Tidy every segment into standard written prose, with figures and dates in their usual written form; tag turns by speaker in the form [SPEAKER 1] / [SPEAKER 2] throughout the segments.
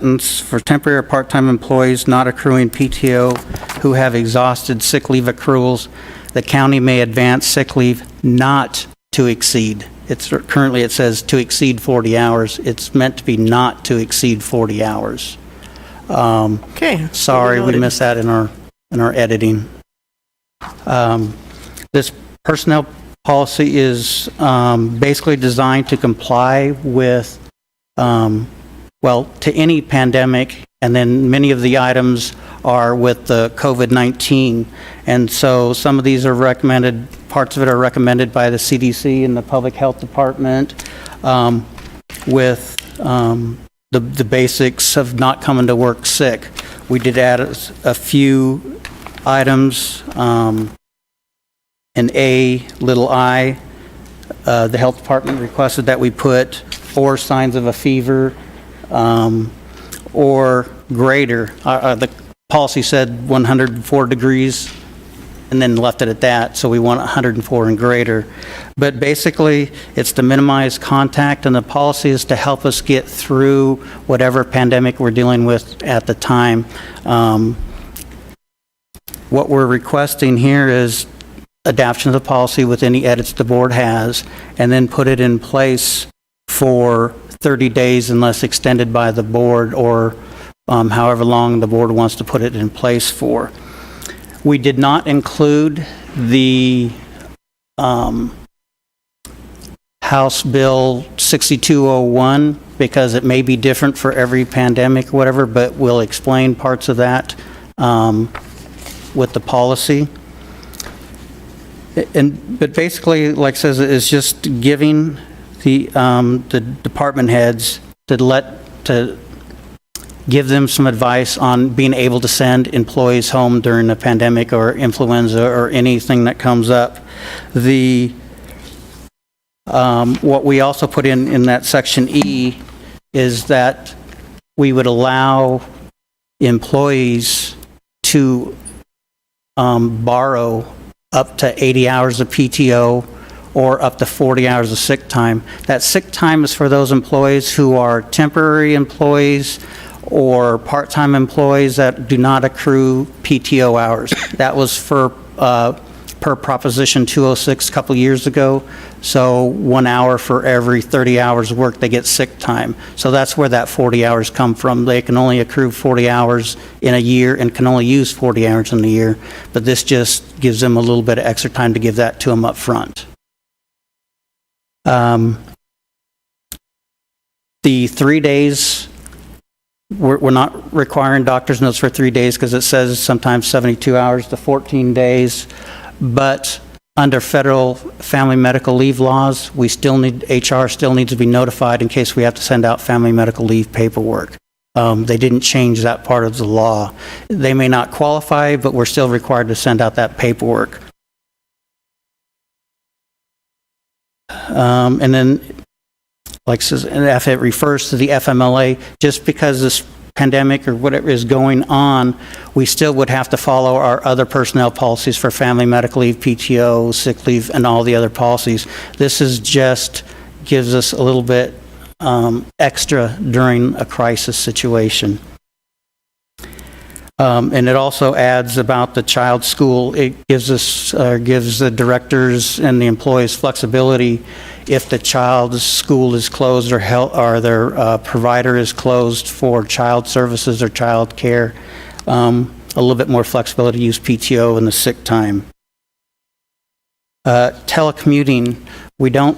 [SPEAKER 1] sentence for temporary or part-time employees not accruing PTO who have exhausted sick leave accruals, the county may advance sick leave not to exceed. Currently it says to exceed 40 hours. It's meant to be not to exceed 40 hours.
[SPEAKER 2] Okay.
[SPEAKER 1] Sorry, we missed that in our editing. This personnel policy is basically designed to comply with, to any pandemic, and then many of the items are with the COVID-19. And so some of these are recommended, parts of it are recommended by the CDC and the Public Health Department, with the basics of not coming to work sick. We did add a few items. In A, little I, the health department requested that we put 4 signs of a fever or greater. The policy said 104 degrees and then left it at that, so we want 104 and greater. But basically, it's to minimize contact, and the policy is to help us get through whatever pandemic we're dealing with at the time. What we're requesting here is adoption of the policy with any edits the board has, and then put it in place for 30 days unless extended by the board, or however long the board wants to put it in place for. We did not include the House Bill 6201 because it may be different for every pandemic or whatever, but we'll explain parts of that with the policy. But basically, like it says, it's just giving the department heads to give them some advice on being able to send employees home during the pandemic or influenza or anything that comes up. What we also put in that section E is that we would allow employees to borrow up to 80 hours of PTO or up to 40 hours of sick time. That sick time is for those employees who are temporary employees or part-time employees that do not accrue PTO hours. That was for per Proposition 206 a couple years ago. So 1 hour for every 30 hours of work they get sick time. So that's where that 40 hours come from. They can only accrue 40 hours in a year and can only use 40 hours in a year. But this just gives them a little bit of extra time to give that to them up front. The 3 days, we're not requiring doctor's notes for 3 days because it says sometimes 72 hours to 14 days. But under federal family medical leave laws, we still need, HR still needs to be notified in case we have to send out family medical leave paperwork. They didn't change that part of the law. They may not qualify, but we're still required to send out that paperwork. And then, like it says, if it refers to the FMLA, just because this pandemic or whatever is going on, we still would have to follow our other personnel policies for family medical leave, PTO, sick leave, and all the other policies. This is just gives us a little bit extra during a crisis situation. And it also adds about the child school. It gives us, gives the directors and the employees flexibility if the child's school is closed or their provider is closed for child services or child care. A little bit more flexibility to use PTO in the sick time. Telecommuting, we don't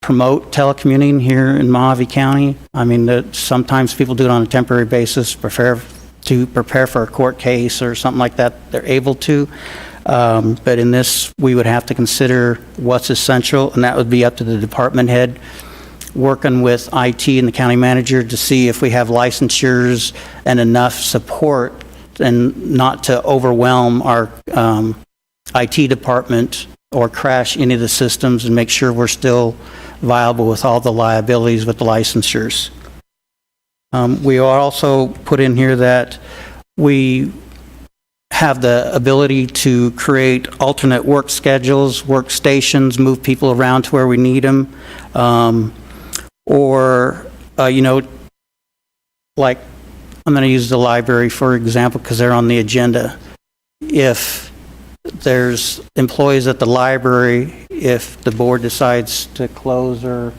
[SPEAKER 1] promote telecommuting here in Mojave County. I mean, sometimes people do it on a temporary basis, to prepare for a court case or something like that, they're able to. But in this, we would have to consider what's essential, and that would be up to the department head, working with IT and the county manager to see if we have licensures and enough support and not to overwhelm our IT department or crash any of the systems, and make sure we're still viable with all the liabilities with the licensures. We also put in here that we have the ability to create alternate work schedules, workstations, move people around to where we need them, or, like I'm going to use the library, for example, because they're on the agenda. If there's employees at the library, if the board decides to close or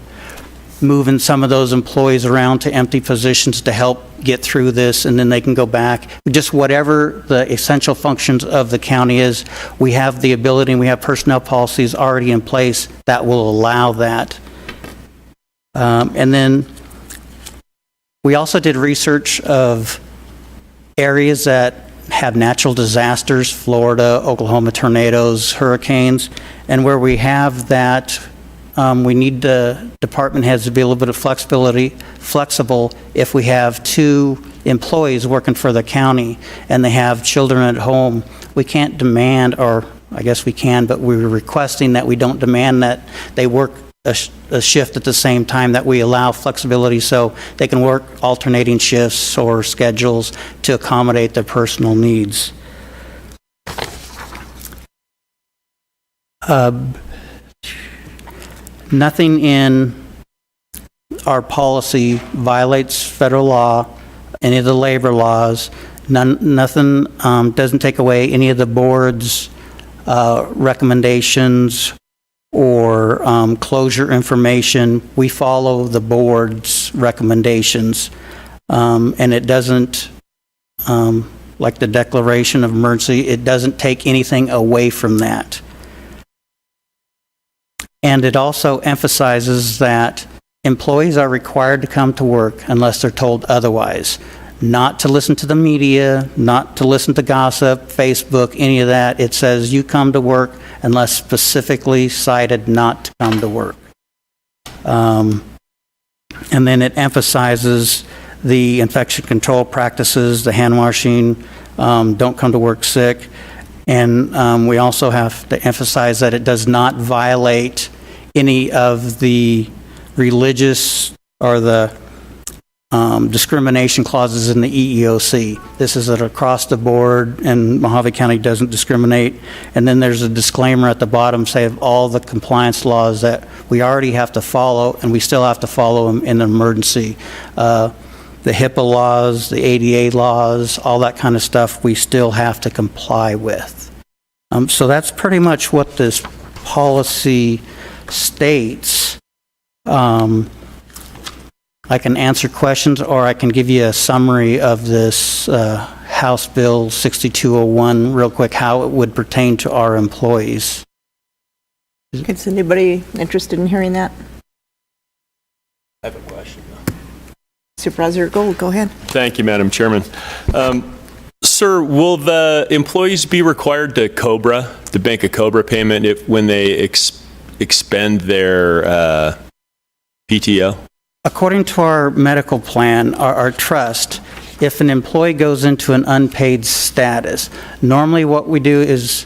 [SPEAKER 1] moving some of those employees around to empty positions to help get through this, and then they can go back. Just whatever the essential functions of the county is, we have the ability, and we have personnel policies already in place that will allow that. And then we also did research of areas that have natural disasters, Florida, Oklahoma tornadoes, hurricanes, and where we have that, we need the department heads to be a little bit of flexible if we have 2 employees working for the county and they have children at home. We can't demand, or I guess we can, but we're requesting that we don't demand that they work a shift at the same time, that we allow flexibility so they can work alternating shifts or schedules to accommodate their personal needs. Nothing in our policy violates federal law, any of the labor laws. Nothing doesn't take away any of the board's recommendations or closure information. We follow the board's recommendations, and it doesn't, like the declaration of emergency, it doesn't take anything away from that. And it also emphasizes that employees are required to come to work unless they're told otherwise. Not to listen to the media, not to listen to gossip, Facebook, any of that. It says you come to work unless specifically cited not to come to work. And then it emphasizes the infection control practices, the hand washing, don't come to work sick. And we also have to emphasize that it does not violate any of the religious or the discrimination clauses in the EEOC. This is an across the board, and Mojave County doesn't discriminate. And then there's a disclaimer at the bottom, say, of all the compliance laws that we already have to follow, and we still have to follow them in an emergency. The HIPAA laws, the ADA laws, all that kind of stuff, we still have to comply with. So that's pretty much what this policy states. I can answer questions, or I can give you a summary of this House Bill 6201 real quick, how it would pertain to our employees.
[SPEAKER 2] Is anybody interested in hearing that?
[SPEAKER 3] I have a question.
[SPEAKER 2] Supervisor Gold, go ahead.
[SPEAKER 3] Thank you, Madam Chairman. Sir, will the employees be required to bank a COBRA payment when they expend their PTO?
[SPEAKER 1] According to our medical plan, our trust, if an employee goes into an unpaid status, normally what we do is,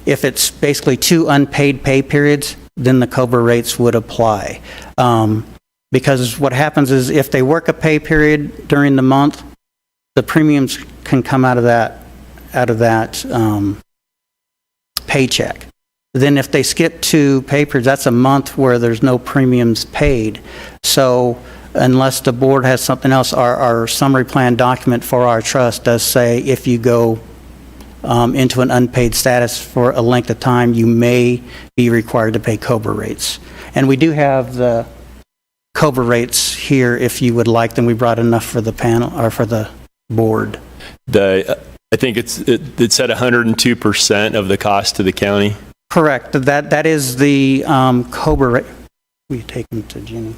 [SPEAKER 1] if it's basically 2 unpaid pay periods, then the COBRA rates would apply. Because what happens is, if they work a pay period during the month, the premiums can come out of that paycheck. Then if they skip 2 pay periods, that's a month where there's no premiums paid. So unless the board has something else, our summary plan document for our trust does say if you go into an unpaid status for a length of time, you may be required to pay COBRA rates. And we do have the COBRA rates here if you would like them. We brought enough for the panel, or for the board.
[SPEAKER 3] I think it's at 102% of the cost to the county.
[SPEAKER 1] Correct. That is the COBRA rate. We take them to Jenny.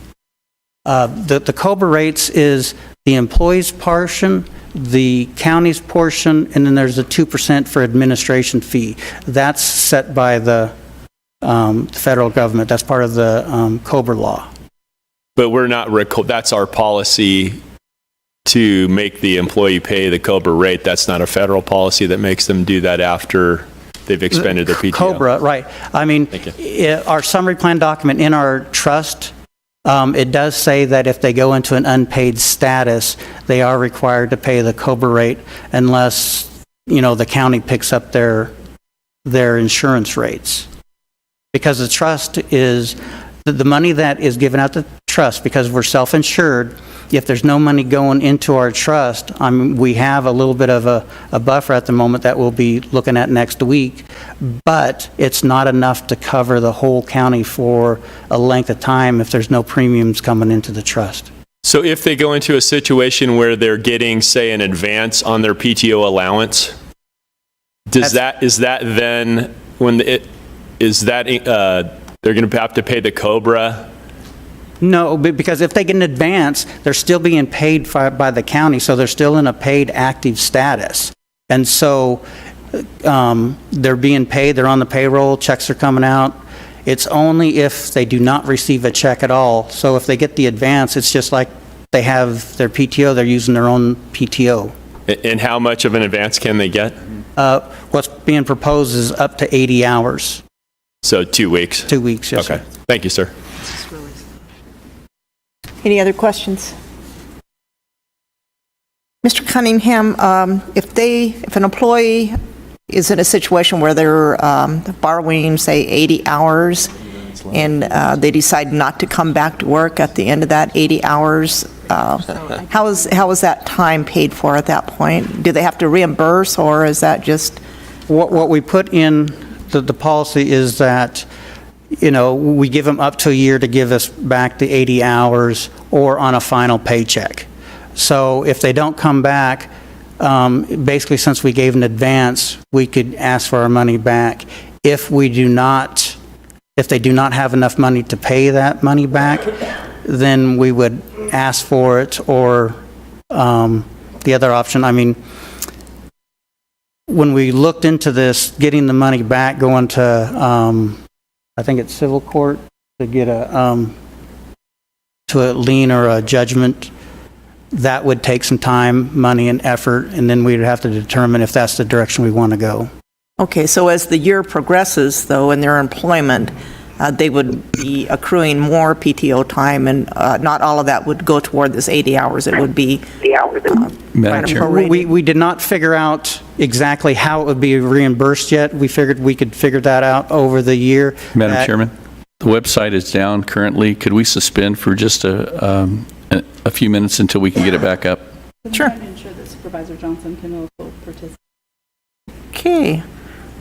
[SPEAKER 1] The COBRA rates is the employee's portion, the county's portion, and then there's a 2% for administration fee. That's set by the federal government. That's part of the COBRA law.
[SPEAKER 3] But we're not, that's our policy to make the employee pay the COBRA rate. That's not a federal policy that makes them do that after they've expended their PTO.
[SPEAKER 1] COBRA, right. I mean, our summary plan document in our trust, it does say that if they go into an unpaid status, they are required to pay the COBRA rate unless, the county picks up their insurance rates. Because the trust is, the money that is given out to trust because we're self-insured. If there's no money going into our trust, we have a little bit of a buffer at the moment that we'll be looking at next week, but it's not enough to cover the whole county for a length of time if there's no premiums coming into the trust.
[SPEAKER 3] So if they go into a situation where they're getting, say, an advance on their PTO allowance, is that then when they're going to have to pay the COBRA?
[SPEAKER 1] No, because if they get an advance, they're still being paid by the county, so they're still in a paid active status. And so they're being paid, they're on the payroll, checks are coming out. It's only if they do not receive a check at all. So if they get the advance, it's just like they have their PTO, they're using their own PTO.
[SPEAKER 3] And how much of an advance can they get?
[SPEAKER 1] What's being proposed is up to 80 hours.
[SPEAKER 3] So 2 weeks?
[SPEAKER 1] 2 weeks, yes,
[SPEAKER 3] Okay.
[SPEAKER 1] sir.
[SPEAKER 3] Thank you, sir.
[SPEAKER 2] Any other questions? Mr. Cunningham, if an employee is in a situation where they're borrowing, say, 80 hours, and they decide not to come back to work at the end of that 80 hours, how is that time paid for at that point? Do they have to reimburse, or is that just...
[SPEAKER 1] What we put in the policy is that, we give them up to a year to give us back the 80 hours or on a final paycheck. So if they don't come back, basically since we gave an advance, we could ask for our money back. If they do not have enough money to pay that money back, then we would ask for it, or the other option, when we looked into this, getting the money back, going to, I think it's civil court to get to a lien or a judgment, that would take some time, money, and effort, and then we'd have to determine if that's the direction we want to go.
[SPEAKER 2] Okay, so as the year progresses, though, in their employment, they would be accruing more PTO time, and not all of that would go toward this 80 hours. It would be
[SPEAKER 4] Madam Chair.
[SPEAKER 1] We did not figure out exactly how it would be reimbursed yet. We figured we could figure that out over the year.
[SPEAKER 4] Madam Chairman, the website is down currently. Could we suspend for just a few minutes until we can get it back up?
[SPEAKER 2] Sure.
[SPEAKER 5] I'm ensure that Supervisor Johnson can also participate.
[SPEAKER 2] Okay.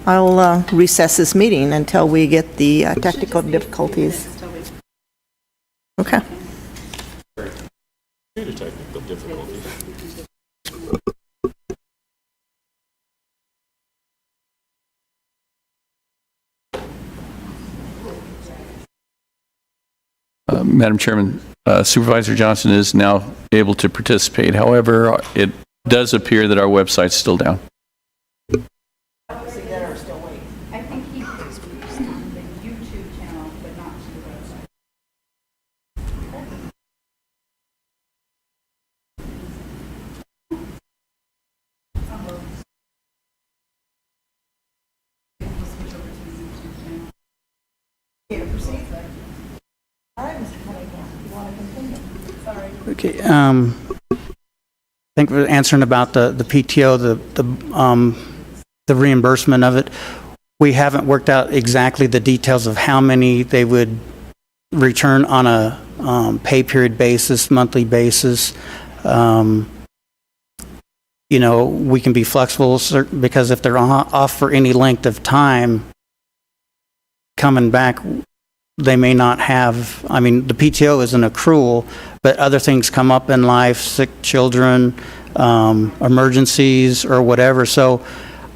[SPEAKER 2] I'll recess this meeting until we get the technical difficulties. Okay.
[SPEAKER 3] Due to technical difficulties.
[SPEAKER 4] Madam Chairman, Supervisor Johnson is now able to participate. However, it does appear that our website's still down.
[SPEAKER 5] I think he was on the YouTube channel, but not to the website.
[SPEAKER 1] Okay, I think we're answering about the PTO, the reimbursement of it. We haven't worked out exactly the details of how many they would return on a pay period basis, monthly basis. We can be flexible because if they're off for any length of time, coming back, they may not have, the PTO is an accrual, but other things come up in life, sick children, emergencies or whatever. So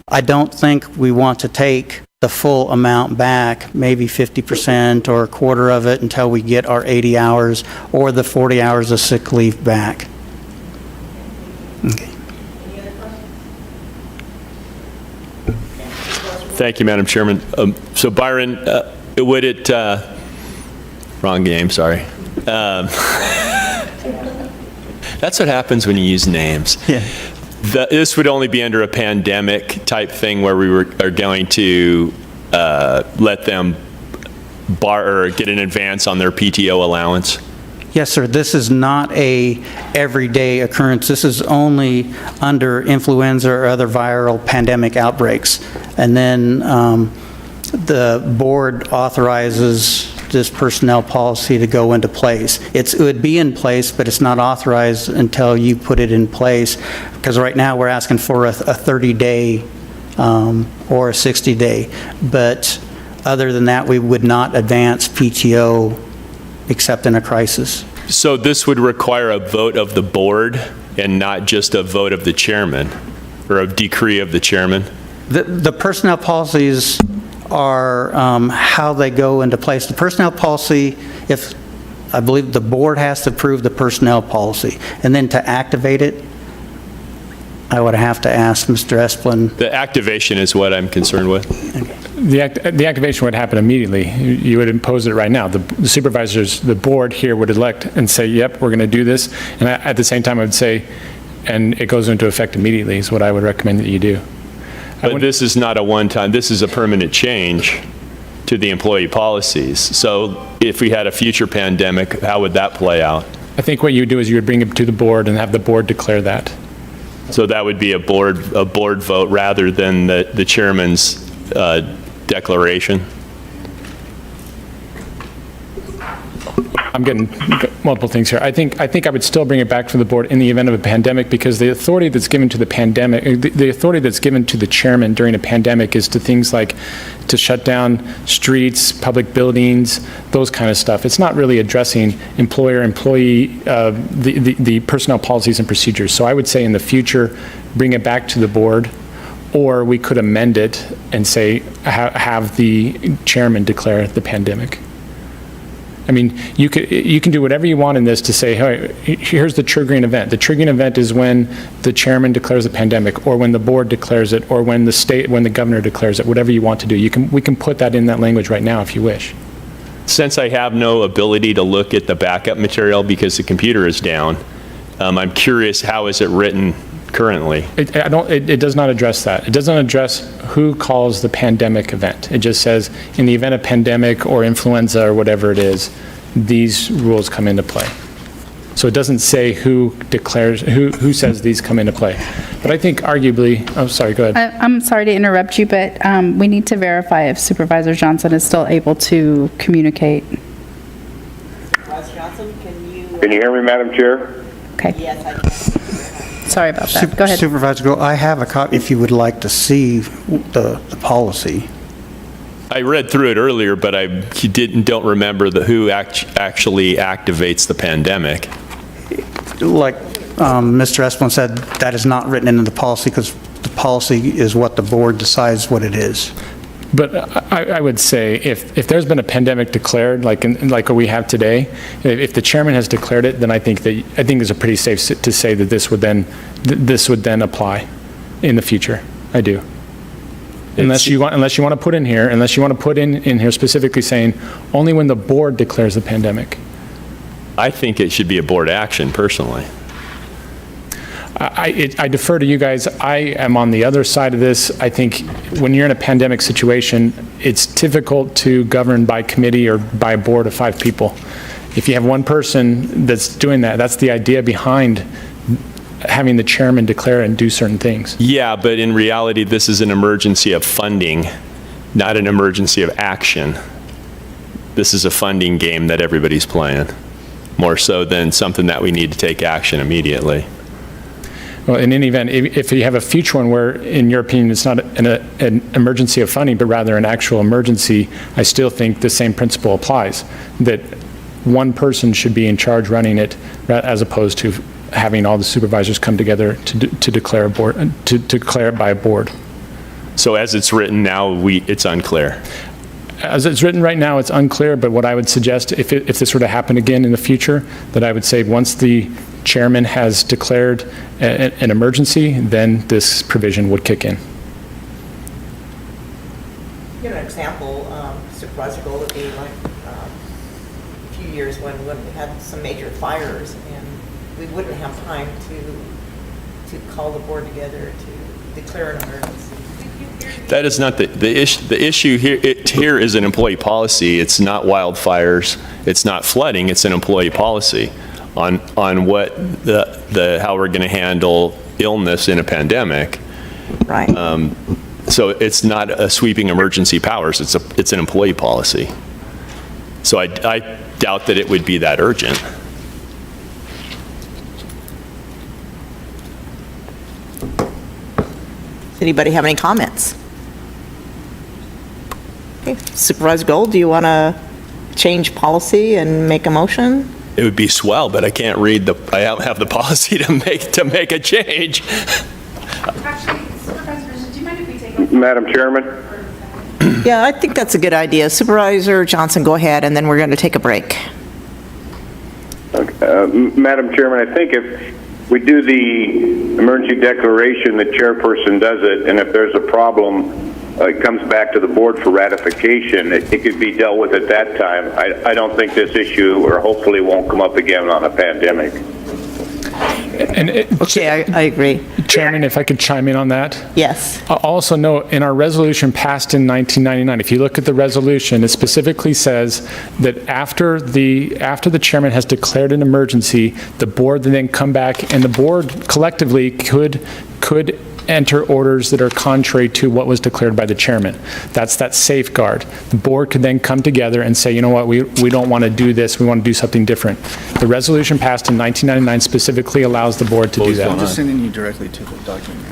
[SPEAKER 1] I don't think we want to take the full amount back, maybe 50% or a quarter of it until we get our 80 hours or the 40 hours of sick leave back. Okay.
[SPEAKER 3] Thank you, Madam Chairman. So Byron, would it, wrong game, sorry. That's what happens when you use names.
[SPEAKER 1] Yeah.
[SPEAKER 3] This would only be under a pandemic type thing where we are going to let them or get an advance on their PTO allowance.
[SPEAKER 1] Yes, sir. This is not a everyday occurrence. This is only under influenza or other viral pandemic outbreaks. And then the board authorizes this personnel policy to go into place. It would be in place, but it's not authorized until you put it in place, because right now we're asking for a 30-day or a 60-day. But other than that, we would not advance PTO except in a crisis.
[SPEAKER 3] So this would require a vote of the board and not just a vote of the chairman, or a decree of the chairman?
[SPEAKER 1] The personnel policies are how they go into place. The personnel policy, I believe the board has to approve the personnel policy, and then to activate it, I would have to ask Mr. Esplin.
[SPEAKER 3] The activation is what I'm concerned with.
[SPEAKER 6] The activation would happen immediately. You would impose it right now. The supervisors, the board here would elect and say, yep, we're going to do this. And at the same time, I would say, and it goes into effect immediately is what I would recommend that you do.
[SPEAKER 3] But this is not a one-time, this is a permanent change to the employee policies. So if we had a future pandemic, how would that play out?
[SPEAKER 6] I think what you would do is you would bring it to the board and have the board declare that.
[SPEAKER 3] So that would be a board vote rather than the chairman's declaration?
[SPEAKER 6] I'm getting multiple things here. I think I would still bring it back to the board in the event of a pandemic, because the authority that's given to the pandemic, the authority that's given to the chairman during a pandemic is to things like to shut down streets, public buildings, those kind of stuff. It's not really addressing employer-employee, the personnel policies and procedures. So I would say in the future, bring it back to the board, or we could amend it and say, have the chairman declare the pandemic. I mean, you can do whatever you want in this to say, hey, here's the triggering event. The triggering event is when the chairman declares a pandemic, or when the board declares it, or when the governor declares it, whatever you want to do. We can put that in that language right now if you wish.
[SPEAKER 3] Since I have no ability to look at the backup material because the computer is down, I'm curious, how is it written currently?
[SPEAKER 6] It does not address that. It doesn't address who calls the pandemic event. It just says, in the event of pandemic or influenza or whatever it is, these rules come into play. So it doesn't say who declares, who says these come into play. But I think arguably, oh, sorry, go ahead.
[SPEAKER 5] I'm sorry to interrupt you, but we need to verify if Supervisor Johnson is still able to communicate.
[SPEAKER 2] Supervisor Johnson, can you?
[SPEAKER 7] Can you hear me, Madam Chair?
[SPEAKER 5] Okay,
[SPEAKER 2] Yes, I can.
[SPEAKER 5] sorry about that. Go ahead.
[SPEAKER 1] Supervisor Gold, I have a copy if you would like to see the policy.
[SPEAKER 3] I read through it earlier, but I don't remember who actually activates the pandemic.
[SPEAKER 1] Like Mr. Esplin said, that is not written into the policy, because the policy is what the board decides what it is.
[SPEAKER 6] But I would say if there's been a pandemic declared, like what we have today, if the chairman has declared it, then I think it's a pretty safe to say that this would then apply in the future. I do. Unless you want to put in here specifically saying only when the board declares the pandemic.
[SPEAKER 3] I think it should be a board action, personally.
[SPEAKER 6] I defer to you guys. I am on the other side of this. I think when you're in a pandemic situation, it's difficult to govern by committee or by a board of 5 people. If you have one person that's doing that, that's the idea behind having the chairman declare and do certain things.
[SPEAKER 3] Yeah, but in reality, this is an emergency of funding, not an emergency of action. This is a funding game that everybody's playing, more so than something that we need to take action immediately.
[SPEAKER 6] Well, in any event, if you have a future one where, in your opinion, it's not an emergency of funding, but rather an actual emergency, I still think the same principle applies, that one person should be in charge running it, as opposed to having all the supervisors come together to declare it by a board.
[SPEAKER 3] So as it's written now, it's unclear.
[SPEAKER 6] As it's written right now, it's unclear, but what I would suggest, if this were to happen again in the future, that I would say once the chairman has declared an emergency, then this provision would kick in.
[SPEAKER 2] Give an example, Supervisor Gold, would be like a few years when we had some major fires, and we wouldn't have time to call the board together to declare an emergency.
[SPEAKER 3] That is not the issue. The issue here is an employee policy. It's not wildfires. It's not flooding. It's an employee policy on what how we're going to handle illness in a pandemic.
[SPEAKER 2] Right.
[SPEAKER 3] So it's not a sweeping emergency powers. It's an employee policy. So I doubt that it would be that urgent.
[SPEAKER 2] Does anybody have any comments? Okay. Supervisor Gold, do you want to change policy and make a motion?
[SPEAKER 3] It would be swell, but I can't read I don't have the policy to make a change.
[SPEAKER 5] Actually, Supervisors, do you mind if we take a
[SPEAKER 7] Madam Chairman?
[SPEAKER 2] Yeah, I think that's a good idea. Supervisor Johnson, go ahead, and then we're going to take a break.
[SPEAKER 7] Madam Chairman, I think if we do the emergency declaration, the chairperson does it, and if there's a problem, it comes back to the board for ratification. It could be dealt with at that time. I don't think this issue, or hopefully won't come up again on a pandemic.
[SPEAKER 2] Okay, I agree.
[SPEAKER 6] Chairman, if I could chime in on that?
[SPEAKER 2] Yes.
[SPEAKER 6] I'll also note, in our resolution passed in 1999, if you look at the resolution, it specifically says that after the chairman has declared an emergency, the board then come back, and the board collectively could enter orders that are contrary to what was declared by the chairman. That's that safeguard. The board could then come together and say, you know what, we don't want to do this, we want to do something different. The resolution passed in 1999 specifically allows the board to do that.
[SPEAKER 8] I'm just sending you directly to the document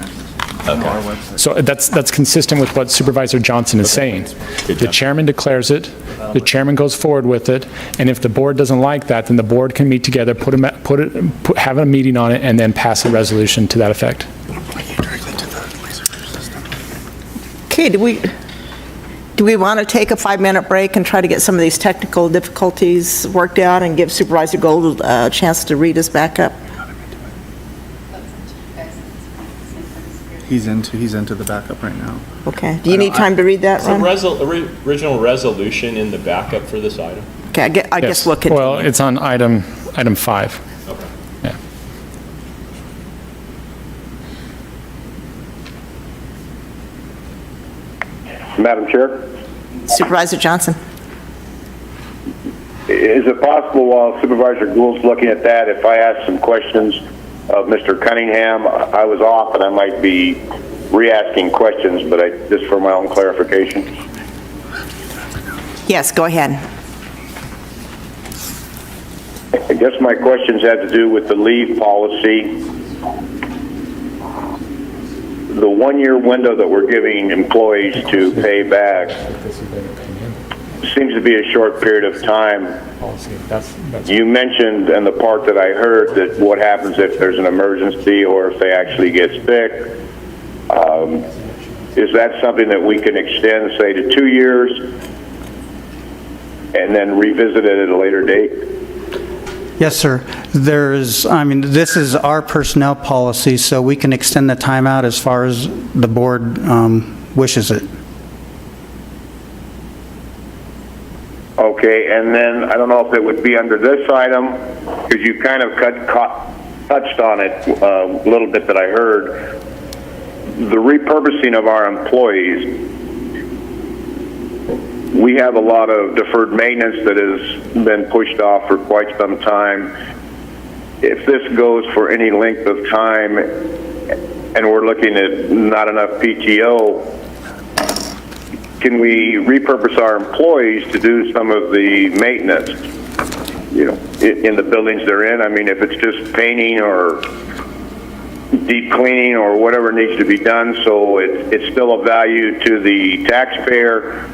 [SPEAKER 8] on our website.
[SPEAKER 6] So that's consistent with what Supervisor Johnson is saying. The chairman declares it, the chairman goes forward with it, and if the board doesn't like that, then the board can meet together, have a meeting on it, and then pass a resolution to that effect.
[SPEAKER 2] Okay, do we want to take a 5-minute break and try to get some of these technical difficulties worked out and give Supervisor Gold a chance to read us back up?
[SPEAKER 8] He's into the backup right now.
[SPEAKER 2] Okay. Do you need time to read that,
[SPEAKER 3] Is the
[SPEAKER 2] Ron?
[SPEAKER 3] original resolution in the backup for this item?
[SPEAKER 2] Okay, I guess we'll continue.
[SPEAKER 6] Well, it's on item 5.
[SPEAKER 3] Okay.
[SPEAKER 6] Yeah.
[SPEAKER 7] Madam Chair?
[SPEAKER 2] Supervisor Johnson.
[SPEAKER 7] Is it possible while Supervisor Gould's looking at that, if I ask some questions of Mr. Cunningham? I was off and I might be re-asking questions, but just for my own clarification.
[SPEAKER 2] Yes, go ahead.
[SPEAKER 7] I guess my questions had to do with the leave policy. The 1-year window that we're giving employees to pay back seems to be a short period of time. You mentioned in the part that I heard that what happens if there's an emergency or if they actually get sick. Is that something that we can extend, say, to 2 years and then revisit it at a later date?
[SPEAKER 1] Yes, sir. This is our personnel policy, so we can extend the timeout as far as the board wishes it.
[SPEAKER 7] Okay, and then I don't know if it would be under this item, because you kind of touched on it a little bit that I heard. The repurposing of our employees. We have a lot of deferred maintenance that has been pushed off for quite some time. If this goes for any length of time and we're looking at not enough PTO, can we repurpose our employees to do some of the maintenance, in the buildings they're in? I mean, if it's just painting or deep cleaning or whatever needs to be done, so it's still of value to the taxpayer,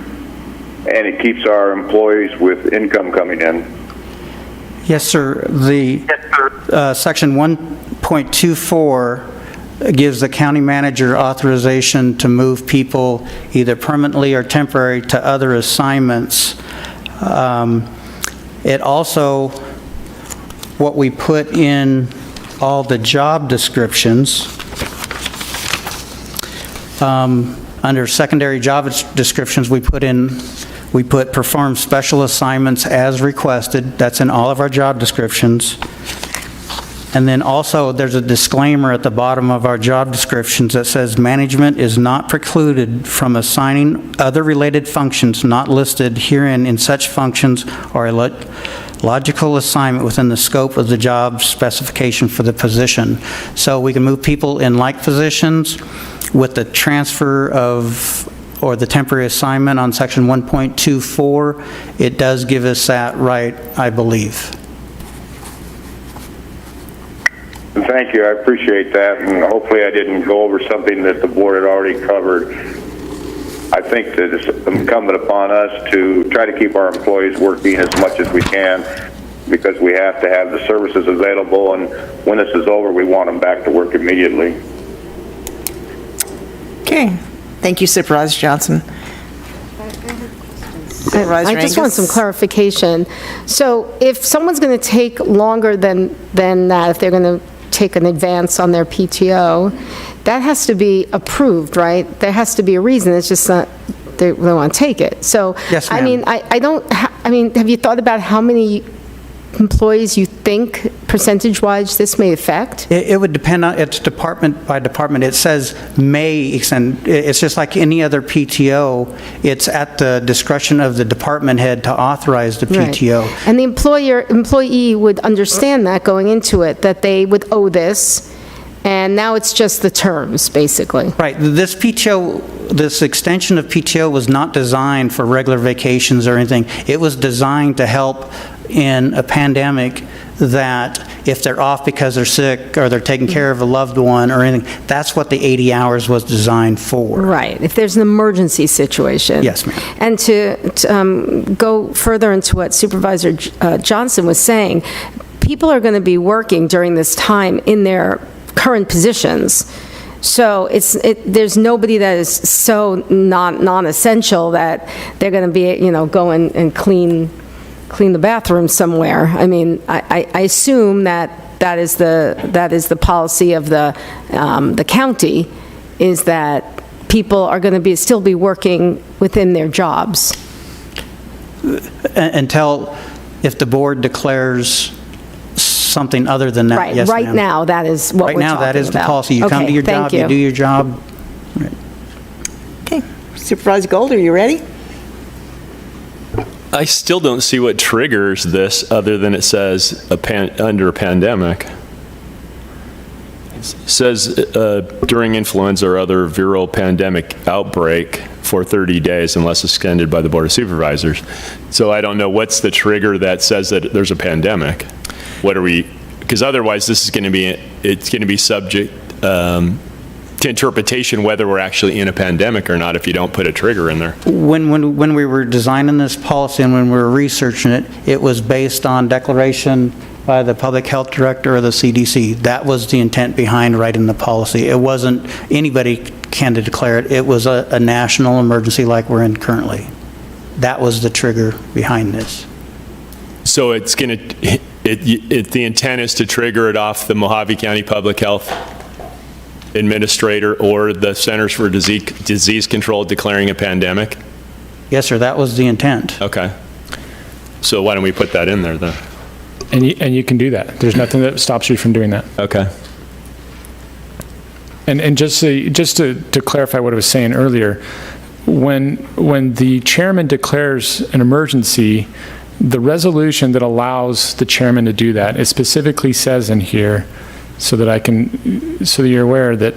[SPEAKER 7] and it keeps our employees with income coming in.
[SPEAKER 1] Yes, sir. The section 1.24 gives the county manager authorization to move people either permanently or temporary to other assignments. It also, what we put in all the job descriptions, under secondary job descriptions, we put perform special assignments as requested. That's in all of our job descriptions. And then also, there's a disclaimer at the bottom of our job descriptions that says management is not precluded from assigning other related functions not listed herein in such functions or a logical assignment within the scope of the job specification for the position. So we can move people in like positions with the transfer of or the temporary assignment on section 1.24, it does give us that right, I believe.
[SPEAKER 7] Thank you, I appreciate that, and hopefully I didn't go over something that the board had already covered. I think that it's incumbent upon us to try to keep our employees working as much as we can, because we have to have the services available, and when this is over, we want them back to work immediately.
[SPEAKER 2] Okay. Thank you, Supervisor Johnson. Supervisor
[SPEAKER 9] I just want
[SPEAKER 2] Angus?
[SPEAKER 9] some clarification. So if someone's going to take longer than that, if they're going to take an advance on their PTO, that has to be approved, right? There has to be a reason. It's just not, they want to take it. So,
[SPEAKER 1] Yes,
[SPEAKER 9] I
[SPEAKER 1] ma'am.
[SPEAKER 9] mean, have you thought about how many employees you think percentage-wise this may affect?
[SPEAKER 1] It would depend on, it's department by department. It says may extend, it's just like any other PTO. It's at the discretion of the department head to authorize the
[SPEAKER 9] Right.
[SPEAKER 1] PTO.
[SPEAKER 9] And the employee would understand that going into it, that they would owe this, and now it's just the terms, basically.
[SPEAKER 1] Right, this PTO, this extension of PTO was not designed for regular vacations or anything. It was designed to help in a pandemic, that if they're off because they're sick or they're taking care of a loved one or anything, that's what the 80 hours was designed for.
[SPEAKER 9] Right, if there's an emergency situation.
[SPEAKER 1] Yes, ma'am.
[SPEAKER 9] And to go further into what Supervisor Johnson was saying, people are going to be working during this time in their current positions. So there's nobody that is so non-essential that they're going to be, go and clean the bathroom somewhere. I mean, I assume that is the policy of the county, is that people are going to still be working within their jobs.
[SPEAKER 1] Until, if the board declares something other than that, yes,
[SPEAKER 9] Right
[SPEAKER 1] ma'am.
[SPEAKER 9] now, that is what we're talking
[SPEAKER 1] Right
[SPEAKER 9] about.
[SPEAKER 1] now, that is the policy. You come to
[SPEAKER 9] Okay,
[SPEAKER 1] your
[SPEAKER 9] thank
[SPEAKER 1] job, you do your job.
[SPEAKER 2] Okay. Supervisor Gold, are you ready?
[SPEAKER 3] I still don't see what triggers this other than it says under a pandemic. It says during influenza or other viral pandemic outbreak for 30 days unless extended by the Board of Supervisors. So I don't know what's the trigger that says that there's a pandemic. What are we, because otherwise this is going to be, it's going to be subject to interpretation whether we're actually in a pandemic or not if you don't put a trigger in there.
[SPEAKER 1] When we were designing this policy and when we were researching it, it was based on declaration by the public health director or the CDC. That was the intent behind writing the policy. It wasn't anybody can declare it. It was a national emergency like we're in currently. That was the trigger behind this.
[SPEAKER 3] So it's going to, the intent is to trigger it off the Mojave County Public Health Administrator or the Centers for Disease Control declaring a pandemic?
[SPEAKER 1] Yes, sir, that was the intent.
[SPEAKER 3] Okay. So why don't we put that in there then?
[SPEAKER 6] And you can do that. There's nothing that stops you from doing that.
[SPEAKER 3] Okay.
[SPEAKER 6] And just to clarify what I was saying earlier, when the chairman declares an emergency, the resolution that allows the chairman to do that, it specifically says in here, so that you're aware that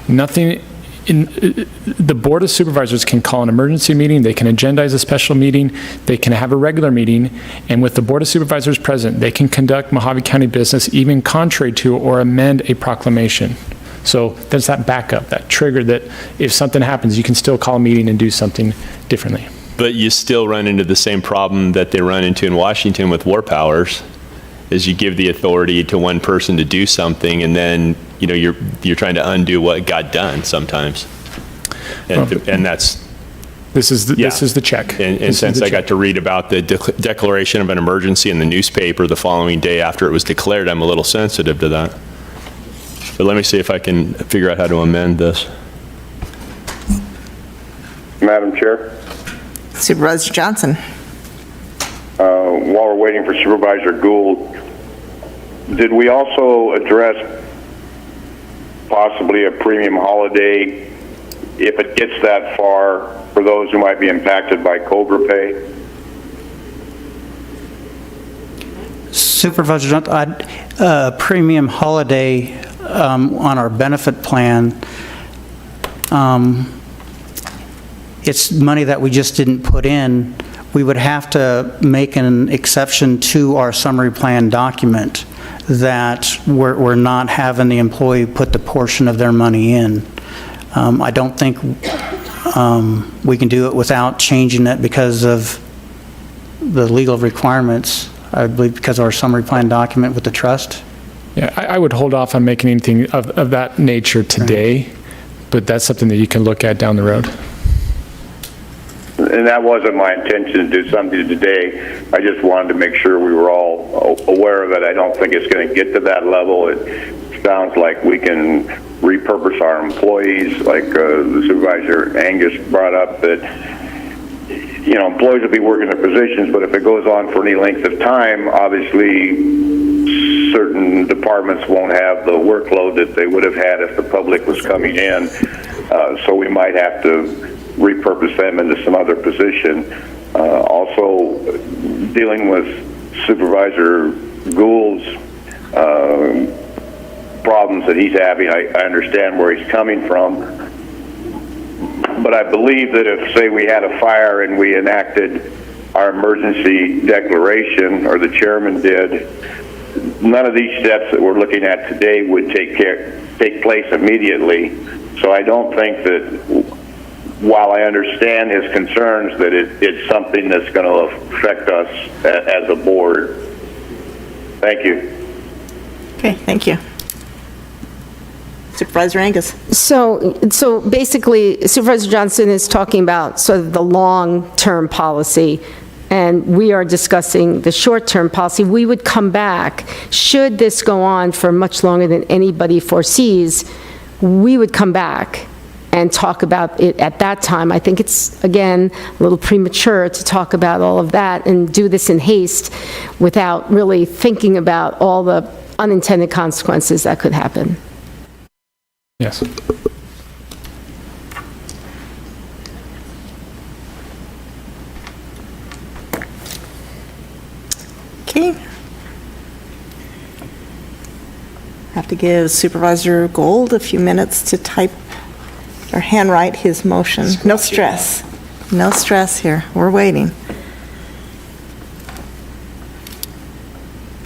[SPEAKER 6] nothing the Board of Supervisors can call an emergency meeting, they can agendize a special meeting, they can have a regular meeting, and with the Board of Supervisors present, they can conduct Mojave County business even contrary to or amend a proclamation. So there's that backup, that trigger that if something happens, you can still call a meeting and do something differently.
[SPEAKER 3] But you still run into the same problem that they run into in Washington with war powers, is you give the authority to one person to do something, and then you're trying to undo what got done sometimes, and that's
[SPEAKER 6] This is the check.
[SPEAKER 3] And since I got to read about the declaration of an emergency in the newspaper the following day after it was declared, I'm a little sensitive to that. So let me see if I can figure out how to amend this.
[SPEAKER 7] Madam Chair,
[SPEAKER 2] Supervisor Johnson.
[SPEAKER 7] while we're waiting for Supervisor Gould, did we also address possibly a premium holiday if it gets that far for those who might be impacted by COBRA pay?
[SPEAKER 1] Supervisor Johnson, premium holiday on our benefit plan, it's money that we just didn't put in, we would have to make an exception to our summary plan document that we're not having the employee put the portion of their money in. I don't think we can do it without changing it because of the legal requirements, I believe because of our summary plan document with the trust.
[SPEAKER 6] Yeah, I would hold off on making anything of that nature today, but that's something that you can look at down the road.
[SPEAKER 7] And that wasn't my intention to do something today. I just wanted to make sure we were all aware of it. I don't think it's going to get to that level. It sounds like we can repurpose our employees, like the Supervisor Angus brought up, that, you know, employees will be working their positions, but if it goes on for any length of time, obviously certain departments won't have the workload that they would have had if the public was coming in. So we might have to repurpose them into some other position. Also, dealing with Supervisor Gould's problems that he's having, I understand where he's coming from. But I believe that if, say, we had a fire and we enacted our emergency declaration, or the chairman did, none of these steps that we're looking at today would take place immediately. So I don't think that, while I understand his concerns, that it's something that's going to affect us as a board. Thank you.
[SPEAKER 2] Okay, thank you. Supervisor Angus.
[SPEAKER 9] So basically, Supervisor Johnson is talking about sort of the long-term policy, and we are discussing the short-term policy. We would come back, should this go on for much longer than anybody foresees, we would come back and talk about it at that time. I think it's, again, a little premature to talk about all of that and do this in haste without really thinking about all the unintended consequences that could happen.
[SPEAKER 6] Yes.
[SPEAKER 2] Okay. Have to give Supervisor Gould a few minutes to type or handwrite his motion. No stress. No stress here. We're waiting.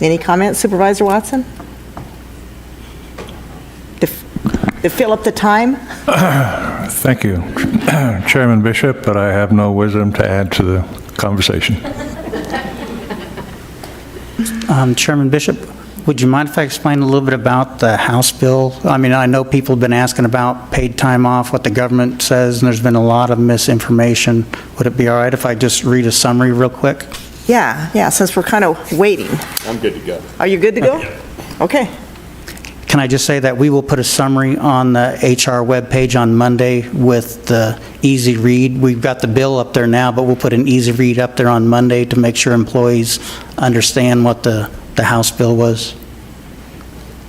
[SPEAKER 2] Any comments, Supervisor Watson? To fill up the time?
[SPEAKER 10] Thank you, Chairman Bishop, but I have no wisdom to add to the conversation.
[SPEAKER 1] Chairman Bishop, would you mind if I explain a little bit about the House bill? I mean, I know people have been asking about paid time off, what the government says, and there's been a lot of misinformation. Would it be all right if I just read a summary real quick?
[SPEAKER 2] Yeah, since we're kind of waiting.
[SPEAKER 3] I'm good to go.
[SPEAKER 2] Are you good to go? Okay.
[SPEAKER 1] Can I just say that we will put a summary on the HR webpage on Monday with the easy read. We've got the bill up there now, but we'll put an easy read up there on Monday to make sure employees understand what the House bill was.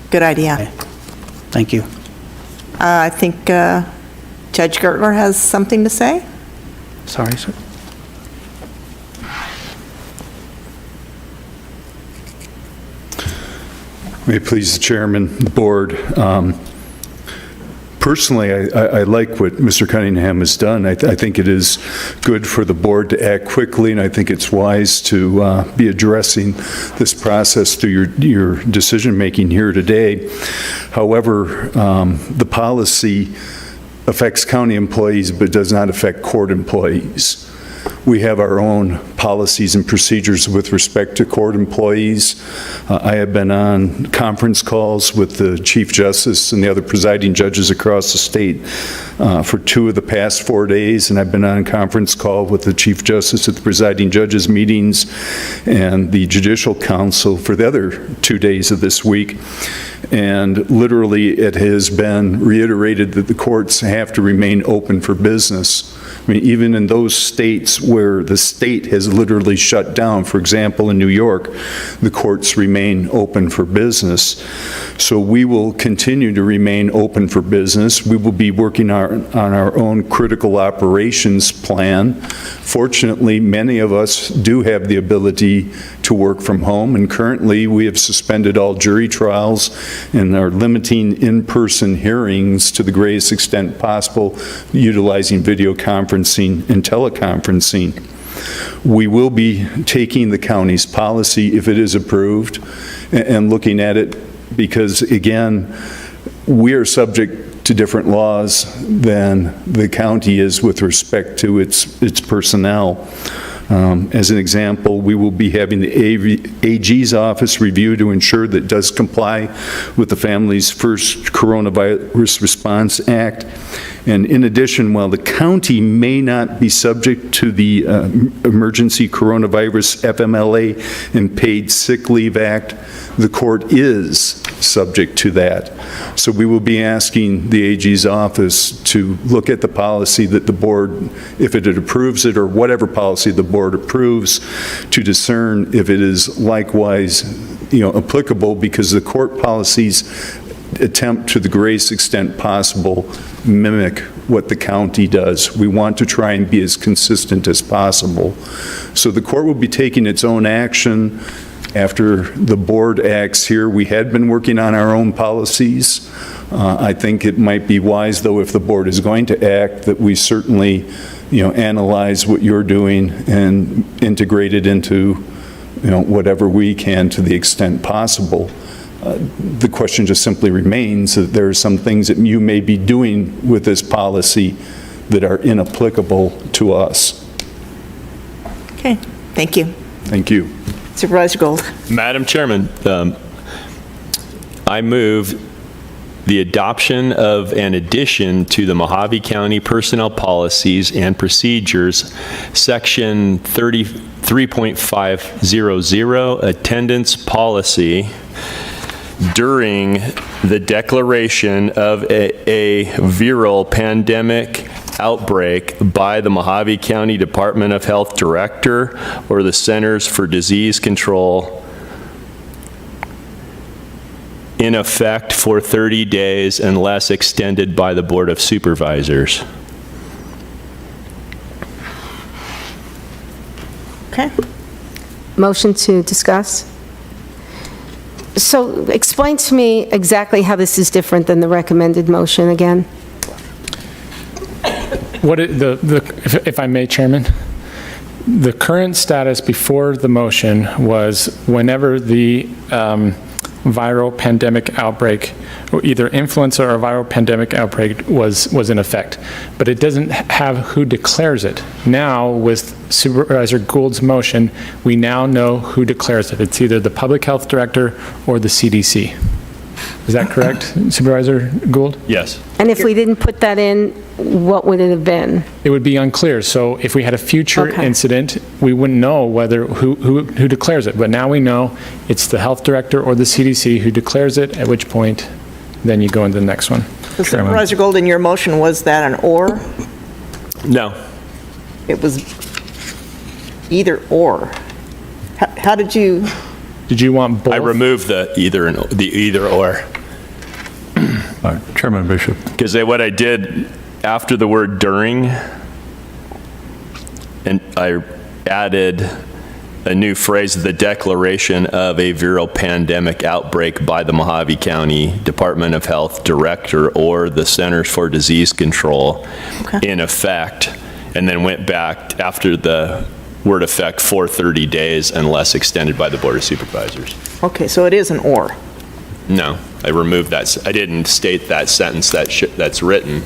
[SPEAKER 2] Good idea.
[SPEAKER 1] Okay. Thank you.
[SPEAKER 2] I think Judge Gertler has something to say.
[SPEAKER 1] Sorry, sir.
[SPEAKER 11] May it please the chairman, the board. Personally, I like what Mr. Cunningham has done. I think it is good for the board to act quickly, and I think it's wise to be addressing this process through your decision-making here today. However, the policy affects county employees but does not affect court employees. We have our own policies and procedures with respect to court employees. I have been on conference calls with the Chief Justice and the other presiding judges across the state for 2 of the past 4 days, and I've been on a conference call with the Chief Justice at the presiding judges meetings and the Judicial Council for the other 2 days of this week. And literally, it has been reiterated that the courts have to remain open for business. I mean, even in those states where the state has literally shut down, for example, in New York, the courts remain open for business. So we will continue to remain open for business. We will be working on our own critical operations plan. Fortunately, many of us do have the ability to work from home, and currently we have suspended all jury trials and are limiting in-person hearings to the greatest extent possible, utilizing video conferencing conferencing and teleconferencing. We will be taking the county's policy, if it is approved, and looking at it, because again, we are subject to different laws than the county is with respect to its personnel. As an example, we will be having the AG's office review to ensure that it does comply with the Families First Coronavirus Response Act. And in addition, while the county may not be subject to the Emergency Coronavirus FMLA and Paid Sick Leave Act, the court is subject to that. So we will be asking the AG's office to look at the policy that the board, if it approves it, or whatever policy the board approves, to discern if it is likewise, applicable, because the court policies attempt to the greatest extent possible mimic what the county does. We want to try and be as consistent as possible. So the court will be taking its own action after the board acts here. We had been working on our own policies. I think it might be wise, though, if the board is going to act, that we certainly, analyze what you're doing and integrate it into, whatever we can to the extent possible. The question just simply remains that there are some things that you may be doing with this policy that are inapplicable to us.
[SPEAKER 2] Okay, thank you.
[SPEAKER 11] Thank you.
[SPEAKER 2] Supervisor Gold.
[SPEAKER 3] Madam Chairman, I move the adoption of an addition to the Mojave County Personnel Policies and Procedures, Section 33.500, Attendance Policy, during the declaration of a viral pandemic outbreak by the Mojave County Department of Health Director or the Centers for Disease Control, in effect for 30 days unless extended by the Board of Supervisors.
[SPEAKER 2] Okay.
[SPEAKER 9] Motion to discuss? So explain to me exactly how this is different than the recommended motion again.
[SPEAKER 6] If I may, Chairman, the current status before the motion was whenever the viral pandemic outbreak, or either influenza or viral pandemic outbreak was in effect. But it doesn't have who declares it. Now, with Supervisor Gould's motion, we now know who declares it. It's either the Public Health Director or the CDC. Is that correct, Supervisor Gould?
[SPEAKER 3] Yes.
[SPEAKER 9] And if we didn't put that in, what would it have been?
[SPEAKER 6] It would be unclear. So if we had a future incident, we wouldn't know who declares it. But now we know it's the health director or the CDC who declares it, at which point then you go into the next one.
[SPEAKER 2] So Supervisor Gold, in your motion, was that an or?
[SPEAKER 3] No.
[SPEAKER 2] It was either or. How did you?
[SPEAKER 6] Did you want both?
[SPEAKER 3] I removed the either or.
[SPEAKER 10] Chairman Bishop.
[SPEAKER 3] Because what I did after the word during, and I added a new phrase, the declaration of a viral pandemic outbreak by the Mojave County Department of Health Director or the Centers for Disease Control in effect, and then went back after the word effect for 30 days unless extended by the Board of Supervisors.
[SPEAKER 2] Okay, so it is an or.
[SPEAKER 3] No, I removed that. I didn't state that sentence that's written.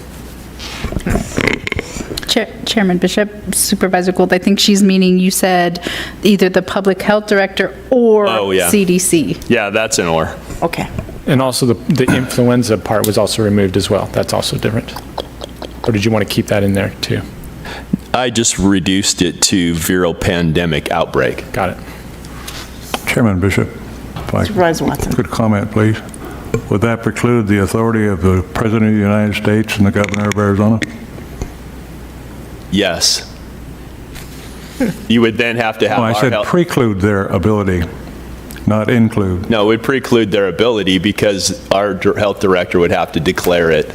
[SPEAKER 5] Chairman Bishop, Supervisor Gould, I think she's meaning you said either the Public Health Director or CDC.
[SPEAKER 3] Yeah, that's an or.
[SPEAKER 2] Okay.
[SPEAKER 6] And also the influenza part was also removed as well. That's also different. Or did you want to keep that in there too?
[SPEAKER 3] I just reduced it to viral pandemic outbreak.
[SPEAKER 6] Got it.
[SPEAKER 10] Chairman Bishop.
[SPEAKER 2] Supervisor Watson.
[SPEAKER 10] Good comment, please. Would that preclude the authority of the President of the United States and the Governor of Arizona?
[SPEAKER 3] Yes. You would then have to have
[SPEAKER 10] I said preclude their ability, not include.
[SPEAKER 3] No, it would preclude their ability because our health director would have to declare it,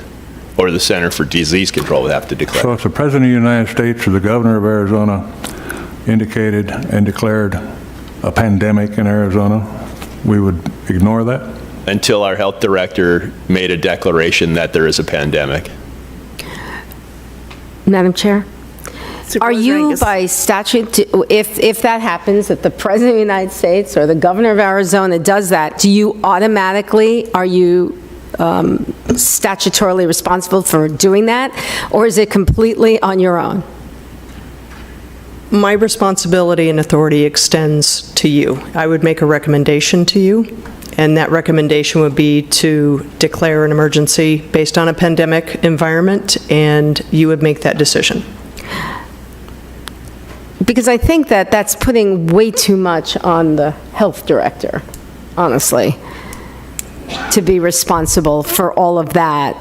[SPEAKER 3] or the Center for Disease Control would have to declare it.
[SPEAKER 10] So if the President of the United States or the Governor of Arizona indicated and declared a pandemic in Arizona, we would ignore that?
[SPEAKER 3] Until our health director made a declaration that there is a pandemic.
[SPEAKER 9] Madam Chair? Are you
[SPEAKER 2] Angus.
[SPEAKER 9] by statute, if that happens, that the President of the United States or the Governor of Arizona does that, do you automatically, are you statutorily responsible for doing that? Or is it completely on your own?
[SPEAKER 12] My responsibility and authority extends to you. I would make a recommendation to you, and that recommendation would be to declare an emergency based on a pandemic environment, and you would make that decision.
[SPEAKER 9] Because I think that that's putting way too much on the health director, honestly, to be responsible for all of that.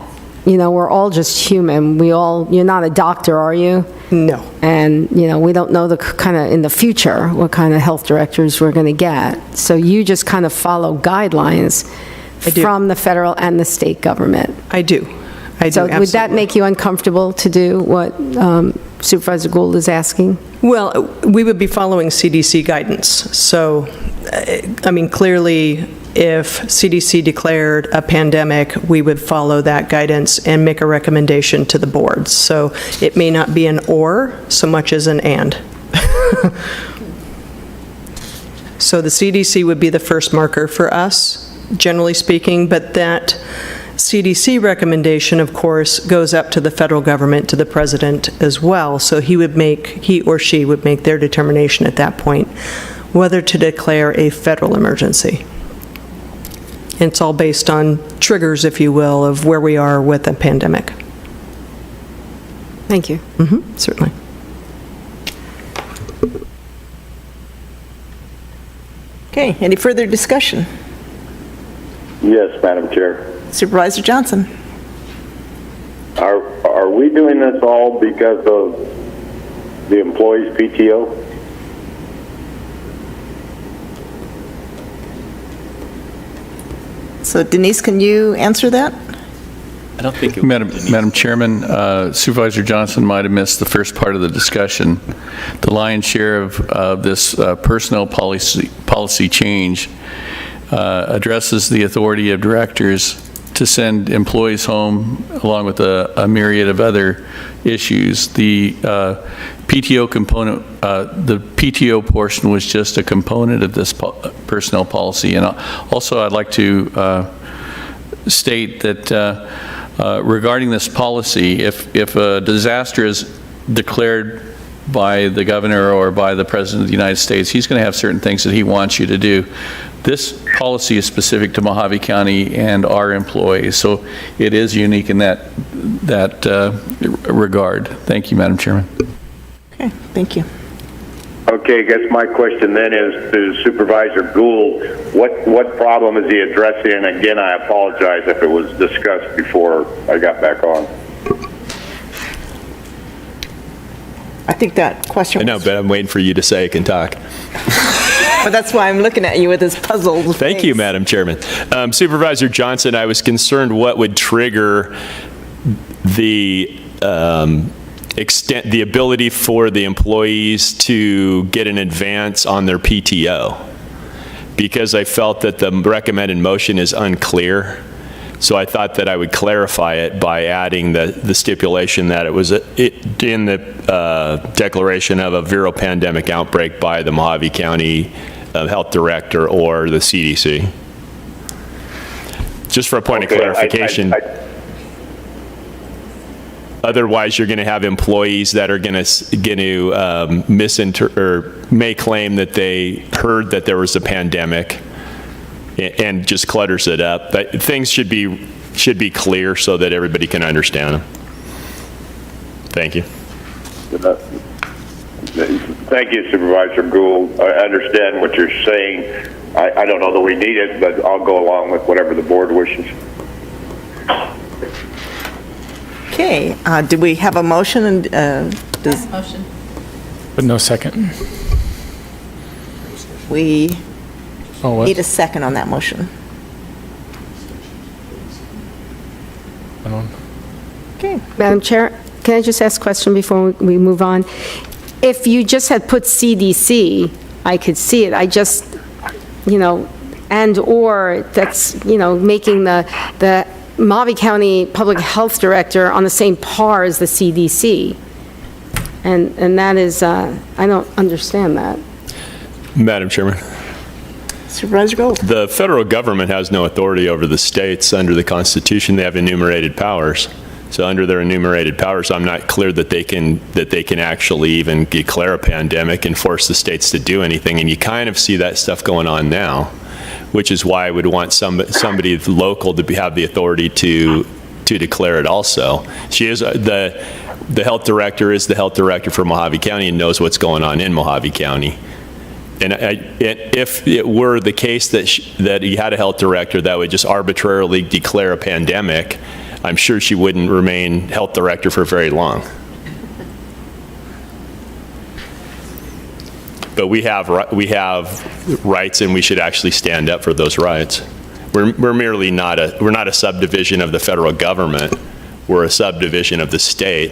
[SPEAKER 9] You know, we're all just human. You're not a doctor, are you?
[SPEAKER 12] No.
[SPEAKER 9] And, you know, we don't know the kind of, in the future, what kind of health directors we're going to get. So you just kind of follow guidelines from the federal and the state government.
[SPEAKER 12] I do. I do,
[SPEAKER 9] So would that
[SPEAKER 12] absolutely.
[SPEAKER 9] make you uncomfortable to do what Supervisor Gould is asking?
[SPEAKER 12] Well, we would be following CDC guidance. So, I mean, clearly, if CDC declared a pandemic, we would follow that guidance and make a recommendation to the board. So it may not be an or so much as an and. So the CDC would be the first marker for us, generally speaking, but that CDC recommendation, of course, goes up to the federal government, to the president as well. So he or she would make their determination at that point whether to declare a federal emergency. And it's all based on triggers, if you will, of where we are with the pandemic.
[SPEAKER 9] Thank you.
[SPEAKER 12] Certainly. Okay, any further discussion?
[SPEAKER 7] Yes, Madam Chair.
[SPEAKER 2] Supervisor Johnson?
[SPEAKER 7] Are we doing this all because of the employees' PTO?
[SPEAKER 2] So Denise, can you answer that?
[SPEAKER 3] I don't think it
[SPEAKER 4] Madam Chairman, Supervisor Johnson might have missed the first part of the discussion. The lion's share of this personnel policy change addresses the authority of directors to send employees home, along with a myriad of other issues. The PTO component, the PTO portion was just a component of this personnel policy. And also, I'd like to state that regarding this policy, if a disaster is declared by the governor or by the President of the United States, he's going to have certain things that he wants you to do. This policy is specific to Mojave County and our employees, so it is unique in that regard. Thank you, Madam Chairman.
[SPEAKER 2] Okay, thank you.
[SPEAKER 7] Okay, I guess my question then is to Supervisor Gould, what problem is he addressing? And again, I apologize if it was discussed before I got back on.
[SPEAKER 2] I think that question
[SPEAKER 3] I know, but I'm waiting for you to say I can talk.
[SPEAKER 2] But that's why I'm looking at you with this puzzled
[SPEAKER 3] Thank you, Madam Chairman. Supervisor Johnson, I was concerned what would trigger the the ability for the employees to get an advance on their PTO, because I felt that the recommended motion is unclear. So I thought that I would clarify it by adding the stipulation that it was in the declaration of a viral pandemic outbreak by the Mojave County Health Director or the CDC. Just for a point of clarification. Otherwise, you're going to have employees that are going to misinterpret or may claim that they heard that there was a pandemic and just clutters it up. But things should be clear so that everybody can understand them. Thank you.
[SPEAKER 7] Thank you, Supervisor Gould. I understand what you're saying. I don't know that we need it, but I'll go along with whatever the board wishes.
[SPEAKER 2] Okay, do we have a motion? And
[SPEAKER 5] Motion.
[SPEAKER 6] But no second.
[SPEAKER 2] we
[SPEAKER 6] Oh, what?
[SPEAKER 2] need a second on that motion? Okay.
[SPEAKER 9] Madam Chair, can I just ask a question before we move on? If you just had put CDC, I could see it. I just, and/or that's, making the Mojave County Public Health Director on the same par as the CDC. And that is, I don't understand that.
[SPEAKER 3] Madam Chairman,
[SPEAKER 2] Supervisor Gould?
[SPEAKER 3] the federal government has no authority over the states. Under the Constitution, they have enumerated powers. So under their enumerated powers, I'm not clear that they can actually even declare a pandemic and force the states to do anything. And you kind of see that stuff going on now, which is why I would want somebody local to have the authority to declare it also. She is the health director is the health director for Mojave County and knows what's going on in Mojave County. And if it were the case that you had a health director that would just arbitrarily declare a pandemic, I'm sure she wouldn't remain health director for very long. But we have rights, and we should actually stand up for those rights. We're merely not a subdivision of the federal government. We're a subdivision of the state,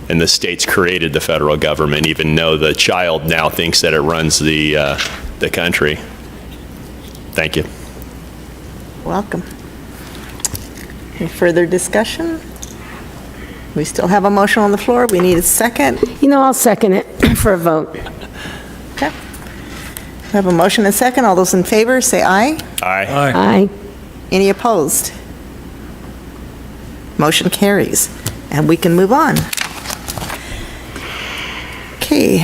[SPEAKER 3] and the state's created the federal government, even though the child now thinks that it runs the country. Thank you.
[SPEAKER 2] Welcome. Any further discussion? We still have a motion on the floor. We need a second.
[SPEAKER 9] I'll second it for a vote.
[SPEAKER 2] Okay. We have a motion and a second. All those in favor, say aye.
[SPEAKER 3] Aye.
[SPEAKER 9] Aye.
[SPEAKER 2] Any opposed? Motion carries. And we can move on. Okay,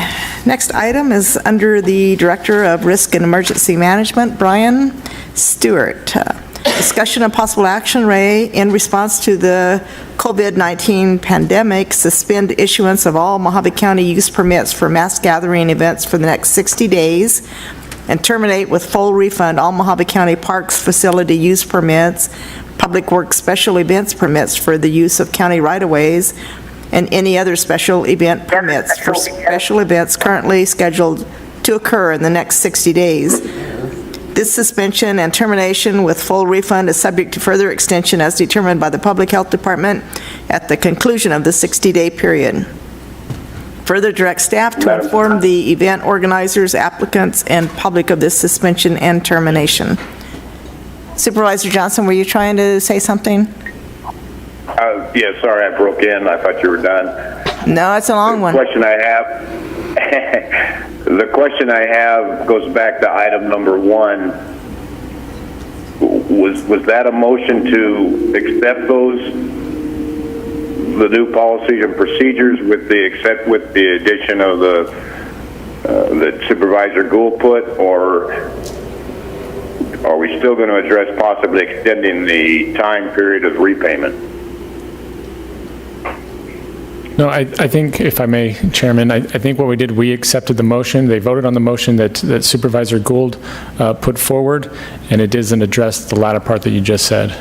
[SPEAKER 2] next item is under the Director of Risk and Emergency Management, Brian Stewart. Discussion of possible action, Ray, in response to the COVID-19 pandemic, suspend issuance of all Mojave County use permits for mass gathering events for the next 60 days, and terminate with full refund all Mojave County Parks facility use permits, Public Works special events permits for the use of county right-of-ways, and any other special event permits for special events currently scheduled to occur in the next 60 days. This suspension and termination with full refund is subject to further extension as determined by the Public Health Department at the conclusion of the 60-day period. Further direct staff to inform the event organizers, applicants, and public of this suspension and termination. Supervisor Johnson, were you trying to say something?
[SPEAKER 7] Yeah, sorry, I broke in. I thought you were done.
[SPEAKER 2] No, it's a long one.
[SPEAKER 7] The question I have goes back to item number 1. Was that a motion to accept the new policies and procedures with the addition of that Supervisor Gould put, or are we still going to address possibly extending the time period of repayment?
[SPEAKER 6] No, I think, if I may, Chairman, I think what we did, we accepted the motion. They voted on the motion that Supervisor Gould put forward, and it doesn't address the latter part that you just said.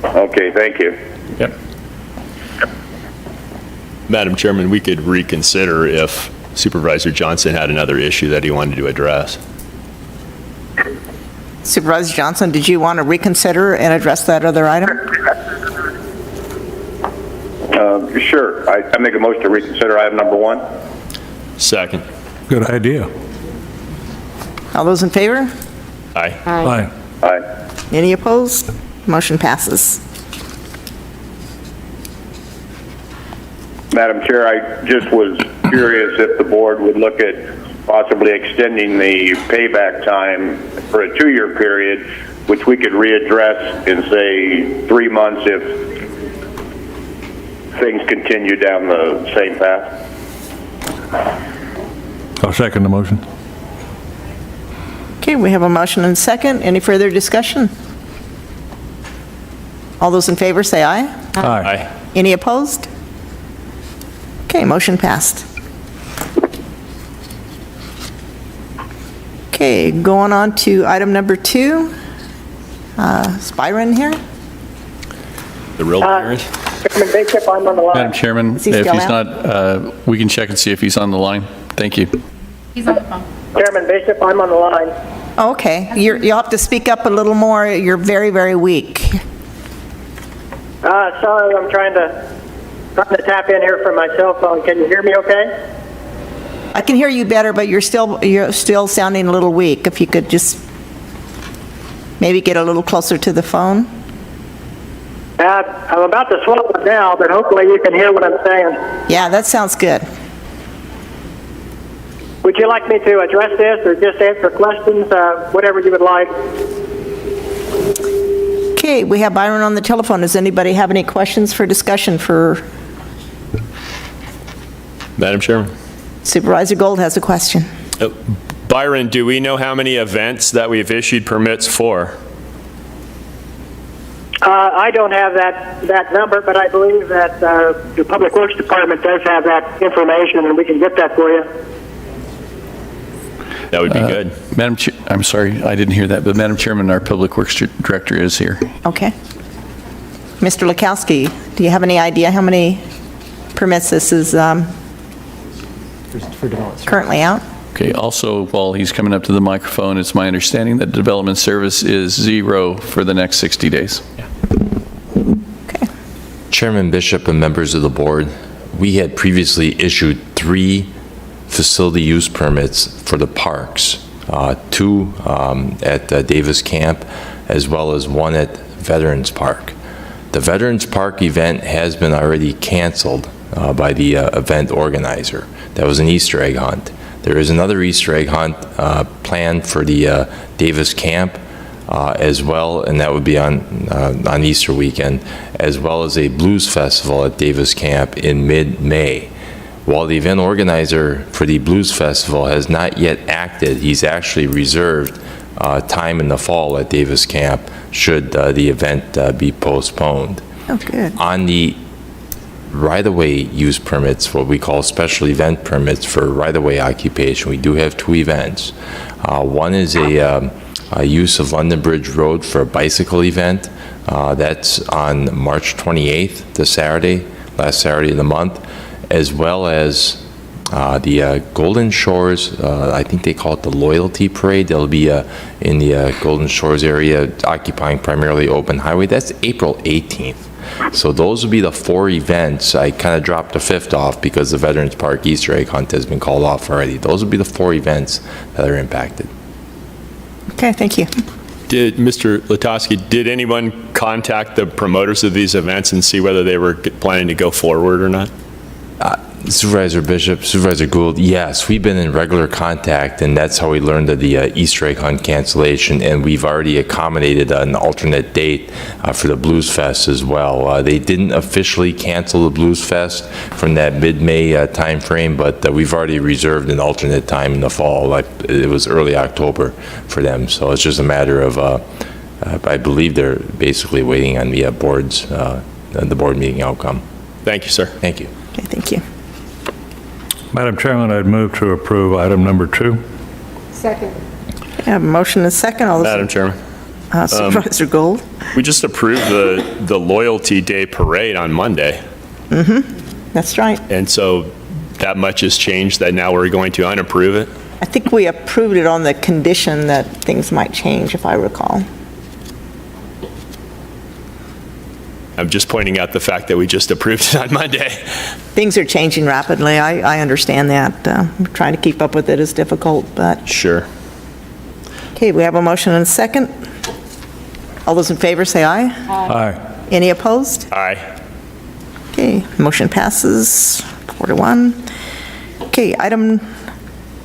[SPEAKER 7] Okay, thank you.
[SPEAKER 6] Yep.
[SPEAKER 3] Madam Chairman, we could reconsider if Supervisor Johnson had another issue that he wanted to address.
[SPEAKER 2] Supervisor Johnson, did you want to reconsider and address that other item?
[SPEAKER 7] Sure. I make a motion to reconsider item number 1.
[SPEAKER 3] Second.
[SPEAKER 10] Good idea.
[SPEAKER 2] All those in favor?
[SPEAKER 3] Aye.
[SPEAKER 10] Aye.
[SPEAKER 7] Aye.
[SPEAKER 2] Any opposed? Motion passes.
[SPEAKER 7] Madam Chair, I just was curious if the board would look at possibly extending the payback time for a 2-year period, which we could readdress in, say, 3 months if things continue down the same path.
[SPEAKER 10] I'll second the motion.
[SPEAKER 2] Okay, we have a motion and a second. Any further discussion? All those in favor say aye.
[SPEAKER 3] Aye.
[SPEAKER 2] Any opposed? Okay, motion passed. Okay, going on to item number 2. Is Byron here?
[SPEAKER 3] The real parent?
[SPEAKER 13] Chairman Bishop, I'm on the line.
[SPEAKER 4] Madam Chairman, if
[SPEAKER 2] he still
[SPEAKER 4] he's
[SPEAKER 2] out?
[SPEAKER 4] not, we can check and see if he's on the line. Thank you.
[SPEAKER 5] He's on the phone.
[SPEAKER 13] Chairman Bishop, I'm on the line.
[SPEAKER 2] Oh, okay, you'll have to speak up a little more. You're very, very weak.
[SPEAKER 13] Sorry, I'm trying to tap in here from my cell phone. Can you hear me okay?
[SPEAKER 2] I can hear you better, but you're still sounding a little weak. If you could just maybe get a little closer to the phone.
[SPEAKER 13] I'm about to swallow it now, but hopefully you can hear what I'm saying.
[SPEAKER 2] Yeah, that sounds good.
[SPEAKER 13] Would you like me to address this or just answer questions? Whatever you would like.
[SPEAKER 2] Okay, we have Byron on the telephone. Does anybody have any questions for discussion for
[SPEAKER 3] Madam Chairman.
[SPEAKER 2] Supervisor Gold has a question.
[SPEAKER 3] Byron, do we know how many events that we've issued permits for?
[SPEAKER 13] I don't have that number, but I believe that the Public Works Department does have that information, and we can get that for you.
[SPEAKER 3] That would be good.
[SPEAKER 4] Madam Chair, I'm sorry, I didn't hear that, but Madam Chairman, our Public Works Director is here.
[SPEAKER 2] Okay. Mr. Lukowski, do you have any idea how many permits this is currently out?
[SPEAKER 4] Okay, also, while he's coming up to the microphone, it's my understanding that development service is 0 for the next 60 days.
[SPEAKER 2] Okay.
[SPEAKER 14] Chairman Bishop and members of the board, we had previously issued 3 facility use permits for the parks, 2 at Davis Camp, as well as 1 at Veterans Park. The Veterans Park event has been already canceled by the event organizer. That was an Easter egg hunt. There is another Easter egg hunt planned for the Davis Camp as well, and that would be on Easter weekend, as well as a blues festival at Davis Camp in mid-May. While the event organizer for the Blues Festival has not yet acted, he's actually reserved time in the fall at Davis Camp should the event be postponed.
[SPEAKER 2] Oh, good.
[SPEAKER 14] On the right-of-way use permits, what we call special event permits for right-of-way occupation, we do have 2 events. One is a use of London Bridge Road for a bicycle event. That's on March 28th, the Saturday, last Saturday of the month, as well as the Golden Shores, I think they call it the Loyalty Parade. They'll be in the Golden Shores area, occupying primarily open highway. That's April 18th. So those would be the 4 events. I kind of dropped the 5th off because the Veterans Park Easter egg hunt has been called off already. Those would be the 4 events that are impacted.
[SPEAKER 2] Okay, thank you.
[SPEAKER 3] Mr. Lutowski, did anyone contact the promoters of these events and see whether they were planning to go forward or not?
[SPEAKER 14] Supervisor Bishop, Supervisor Gould, yes, we've been in regular contact, and that's how we learned of the Easter egg hunt cancellation, and we've already accommodated an alternate date for the Blues Fest as well. They didn't officially cancel the Blues Fest from that mid-May time frame, but we've already reserved an alternate time in the fall. It was early October for them, so it's just a matter of, I believe they're basically waiting on the the board meeting outcome.
[SPEAKER 3] Thank you, sir.
[SPEAKER 14] Thank you.
[SPEAKER 2] Okay, thank you.
[SPEAKER 10] Madam Chairman, I'd move to approve item number 2.
[SPEAKER 9] Second.
[SPEAKER 2] I have a motion and a second. All those
[SPEAKER 3] Madam Chairman.
[SPEAKER 2] Supervisor Gold.
[SPEAKER 3] We just approved the Loyalty Day Parade on Monday.
[SPEAKER 2] That's right.
[SPEAKER 3] And so that much has changed that now we're going to unapprove it?
[SPEAKER 2] I think we approved it on the condition that things might change, if I recall.
[SPEAKER 3] I'm just pointing out the fact that we just approved it on Monday.
[SPEAKER 2] Things are changing rapidly. I understand that. Trying to keep up with it is difficult, but...
[SPEAKER 3] Sure.
[SPEAKER 2] Okay, we have a motion and a second. All those in favor say aye.
[SPEAKER 10] Aye.
[SPEAKER 2] Any opposed?
[SPEAKER 3] Aye.
[SPEAKER 2] Okay, motion passes 4-1. Okay, item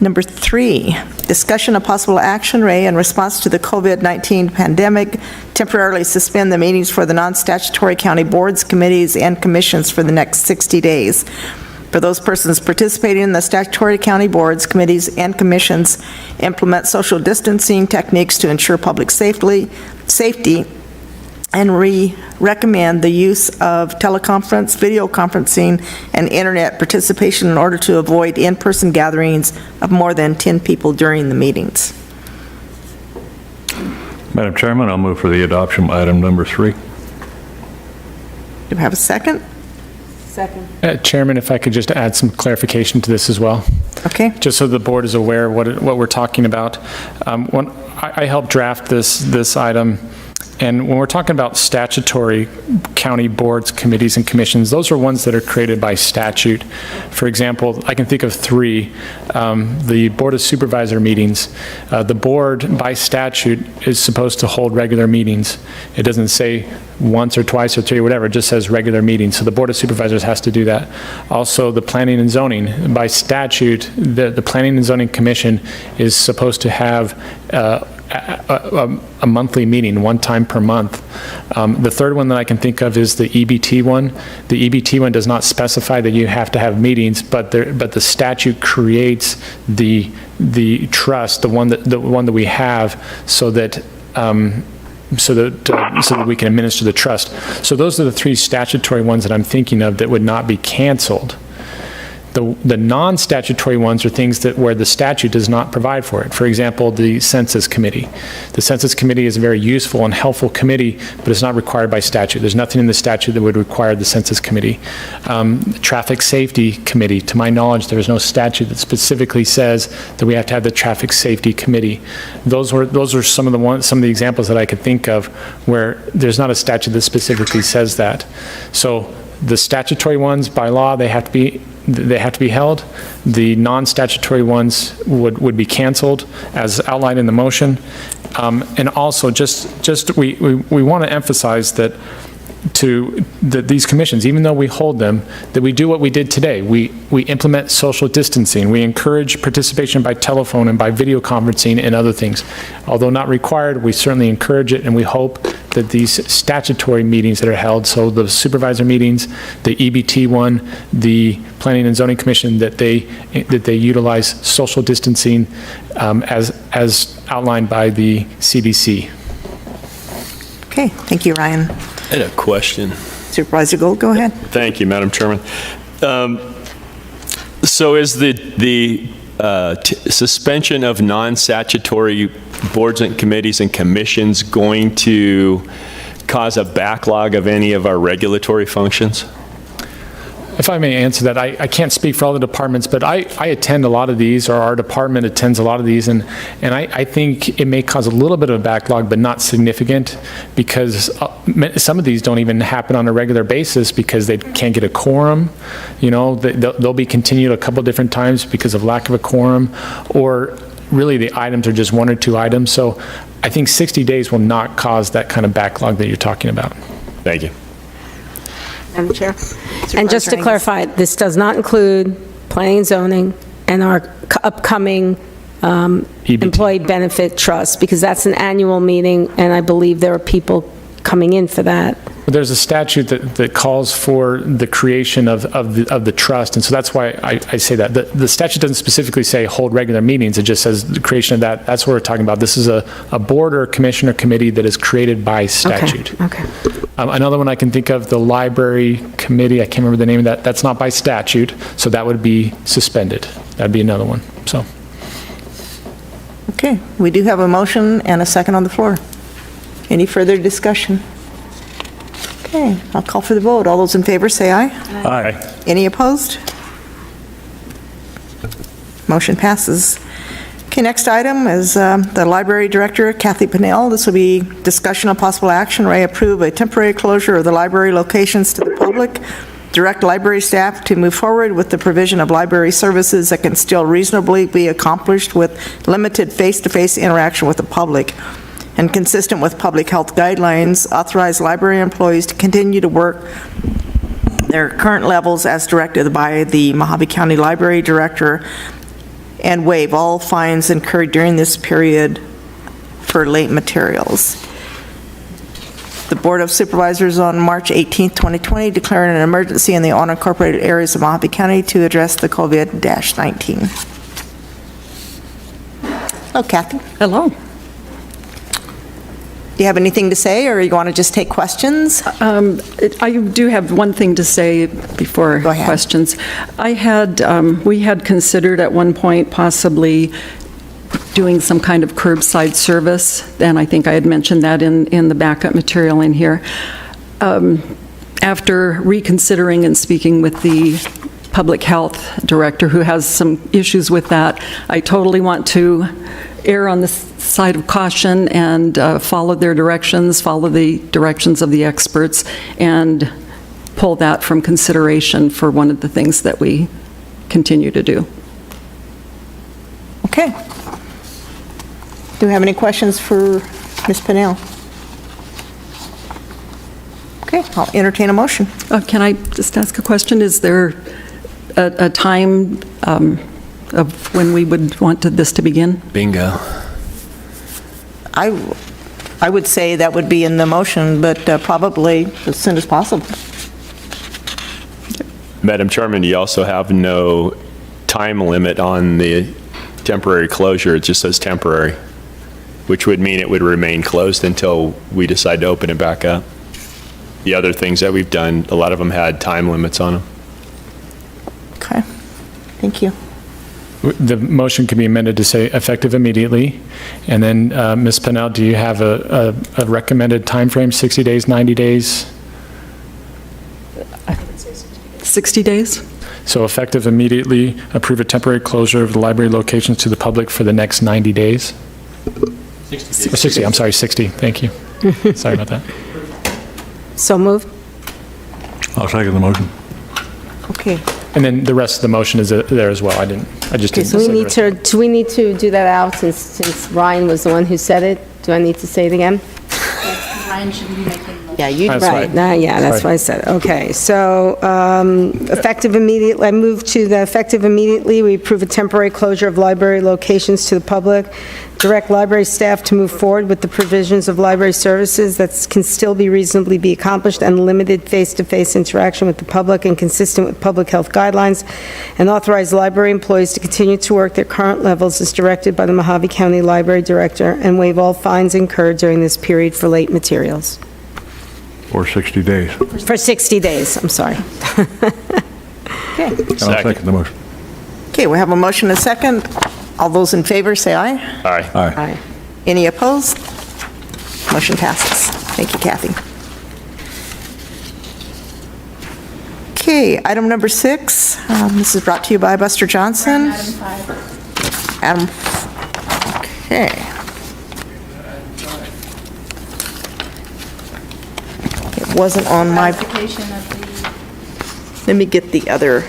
[SPEAKER 2] number 3, discussion of possible action, Ray, in response to the COVID-19 pandemic, temporarily suspend the meetings for the non-statutory county boards, committees, and commissions for the next 60 days. For those persons participating in the statutory county boards, committees, and commissions, implement social distancing techniques to ensure public safety, and recommend the use of teleconference, video conferencing, and internet participation in order to avoid in-person gatherings of more than 10 people during the meetings.
[SPEAKER 10] Madam Chairman, I'll move for the adoption of item number 3.
[SPEAKER 2] Do we have a second?
[SPEAKER 9] Second.
[SPEAKER 6] Chairman, if I could just add some clarification to this as well.
[SPEAKER 2] Okay.
[SPEAKER 6] Just so the board is aware what we're talking about. When I helped draft this item And when we're talking about statutory county boards, committees, and commissions, those are ones that are created by statute. For example, I can think of 3. The Board of Supervisor meetings. The board, by statute, is supposed to hold regular meetings. It doesn't say once or twice or 3 or whatever, it just says regular meetings. So the Board of Supervisors has to do that. Also, the Planning and Zoning. By statute, the Planning and Zoning Commission is supposed to have a monthly meeting, one time per month. The third one that I can think of is the EBT one. The EBT one does not specify that you have to have meetings, but the statute creates the trust, the one that we have, so that we can administer the trust. So those are the 3 statutory ones that I'm thinking of that would not be canceled. The non-statutory ones are things where the statute does not provide for it. For example, the Census Committee. The Census Committee is a very useful and helpful committee, but it's not required by statute. There's nothing in the statute that would require the Census Committee. Traffic Safety Committee. To my knowledge, there is no statute that specifically says that we have to have the Traffic Safety Committee. Those are some of the examples that I could think of where there's not a statute that specifically says that. So the statutory ones, by law, they have to be held. The non-statutory ones would be canceled, as outlined in the motion. And also, we want to emphasize that these commissions, even though we hold them, that we do what we did today. We implement social distancing. We encourage participation by telephone and by video conferencing and other things. Although not required, we certainly encourage it, and we hope that these statutory meetings that are held, so the supervisor meetings, the EBT one, the Planning and Zoning Commission, that they utilize social distancing as outlined by the CDC.
[SPEAKER 2] Okay, thank you, Ryan.
[SPEAKER 3] I had a question.
[SPEAKER 2] Supervisor Gold, go ahead.
[SPEAKER 3] Thank you, Madam Chairman. So is the suspension of non-statutory boards and committees and commissions going to cause a backlog of any of our regulatory functions?
[SPEAKER 6] If I may answer that, I can't speak for all the departments, but I attend a lot of these, or our department attends a lot of these, and I think it may cause a little bit of a backlog, but not significant, because some of these don't even happen on a regular basis because they can't get a quorum. You know, they'll be continued a couple different times because of lack of a quorum, or really the items are just 1 or 2 items. So I think 60 days will not cause that kind of backlog that you're talking about.
[SPEAKER 3] Thank you.
[SPEAKER 9] Madam Chair. And just to clarify, this does not include planning and zoning and our upcoming employee benefit trust, because that's an annual meeting, and I believe there are people coming in for that.
[SPEAKER 6] There's a statute that calls for the creation of the trust, and so that's why I say that. The statute doesn't specifically say hold regular meetings, it just says the creation of that. That's what we're talking about. This is a board or a commission or committee that is created by statute.
[SPEAKER 9] Okay.
[SPEAKER 6] Another one I can think of, the library committee, I can't remember the name of that. That's not by statute, so that would be suspended. That'd be another one, so.
[SPEAKER 2] Okay, we do have a motion and a second on the floor. Any further discussion? Okay, I'll call for the vote. All those in favor say aye.
[SPEAKER 6] Aye.
[SPEAKER 2] Any opposed? Motion passes. Okay, next item is the Library Director, Kathy Pennell. This will be discussion of possible action. Or I approve a temporary closure of the library locations to the public, direct library staff to move forward with the provision of library services that can still reasonably be accomplished with limited face-to-face interaction with the public, and consistent with public health guidelines, authorize library employees to continue to work their current levels as directed by the Mojave County Library Director, and waive all fines incurred during this period for late materials. The Board of Supervisors on March 18, 2020 declared an emergency in the unincorporated areas of Mojave County to address the COVID-19. Hello, Kathy.
[SPEAKER 15] Hello.
[SPEAKER 2] Do you have anything to say, or you want to just take questions?
[SPEAKER 15] I do have one thing to say before questions. We had considered at one point possibly doing some kind of curbside service, and I think I had mentioned that in the backup material in here. After reconsidering and speaking with the public health director, who has some issues with that, I totally want to err on the side of caution and follow their directions, follow the directions of the experts, and pull that from consideration for one of the things that we continue to do.
[SPEAKER 2] Okay. Do we have any questions for Ms. Pennell? Okay, I'll entertain a motion.
[SPEAKER 15] Can I just ask a question? Is there a time of when we would want this to begin?
[SPEAKER 3] Bingo.
[SPEAKER 2] I would say that would be in the motion, but probably as soon as possible.
[SPEAKER 3] Madam Chairman, you also have no time limit on the temporary closure. It just says temporary, which would mean it would remain closed until we decide to open it back up. The other things that we've done, a lot of them had time limits on them.
[SPEAKER 2] Okay, thank you.
[SPEAKER 6] The motion can be amended to say effective immediately. And then, Ms. Pennell, do you have a recommended timeframe, 60 days, 90 days?
[SPEAKER 15] 60 days?
[SPEAKER 6] So effective immediately, approve a temporary closure of the library locations to the public for the next 90 days? 60. 60, I'm sorry, 60, thank you. Sorry about that.
[SPEAKER 9] So moved.
[SPEAKER 10] I'll second the motion.
[SPEAKER 2] Okay.
[SPEAKER 6] And then the rest of the motion is there as well. I just didn't
[SPEAKER 9] So
[SPEAKER 6] say
[SPEAKER 9] we
[SPEAKER 6] the
[SPEAKER 9] need
[SPEAKER 6] rest.
[SPEAKER 9] to, do we need to do that out since Ryan was the one who said it? Do I need to say it again?
[SPEAKER 5] Ryan shouldn't be making the
[SPEAKER 2] Yeah, you,
[SPEAKER 6] That's
[SPEAKER 9] Right, yeah, that's what I said. Okay, so effective immediately, I move to the effective immediately, we approve a temporary closure of library locations to the public, direct library staff to move forward with the provisions of library services that can still be reasonably be accomplished and limited face-to-face interaction with the public and consistent with public health guidelines, and authorize library employees to continue to work their current levels as directed by the Mojave County Library Director, and waive all fines incurred during this period for late materials.
[SPEAKER 10] Or 60 days.
[SPEAKER 9] For 60 days, I'm sorry.
[SPEAKER 2] Okay.
[SPEAKER 10] I'll second the motion.
[SPEAKER 2] Okay, we have a motion and a second. All those in favor, say aye.
[SPEAKER 3] Aye.
[SPEAKER 2] Aye. Any opposed? Motion passes. Thank you, Kathy. Okay, item number 6. This is brought to you by Buster Johnson.
[SPEAKER 5] Item 5.
[SPEAKER 2] Adam. Okay. It wasn't on my,
[SPEAKER 5] Ratification of
[SPEAKER 2] let me get the other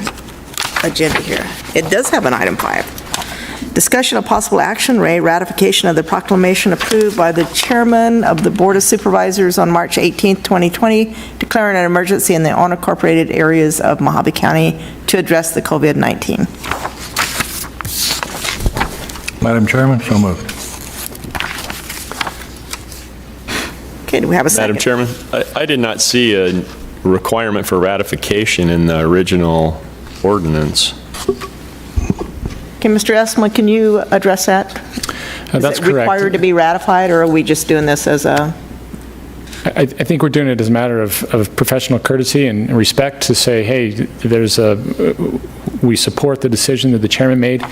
[SPEAKER 2] agenda here. It does have an item 5. Discussion of possible action, ratification of the proclamation approved by the chairman of the Board of Supervisors on March 18th, 2020, declaring an emergency in the unincorporated areas of Mojave County to address the COVID-19.
[SPEAKER 10] Madam Chairman, so moved.
[SPEAKER 2] Okay, do we have a second?
[SPEAKER 3] Madam Chairman, I did not see a requirement for ratification in the original ordinance.
[SPEAKER 2] Okay, Mr. Esma, can you address that?
[SPEAKER 6] That's
[SPEAKER 2] Is it
[SPEAKER 6] correct.
[SPEAKER 2] required to be ratified, or are we just doing this as a...
[SPEAKER 6] I think we're doing it as a matter of professional courtesy and respect to say, hey, we support the decision that the chairman made.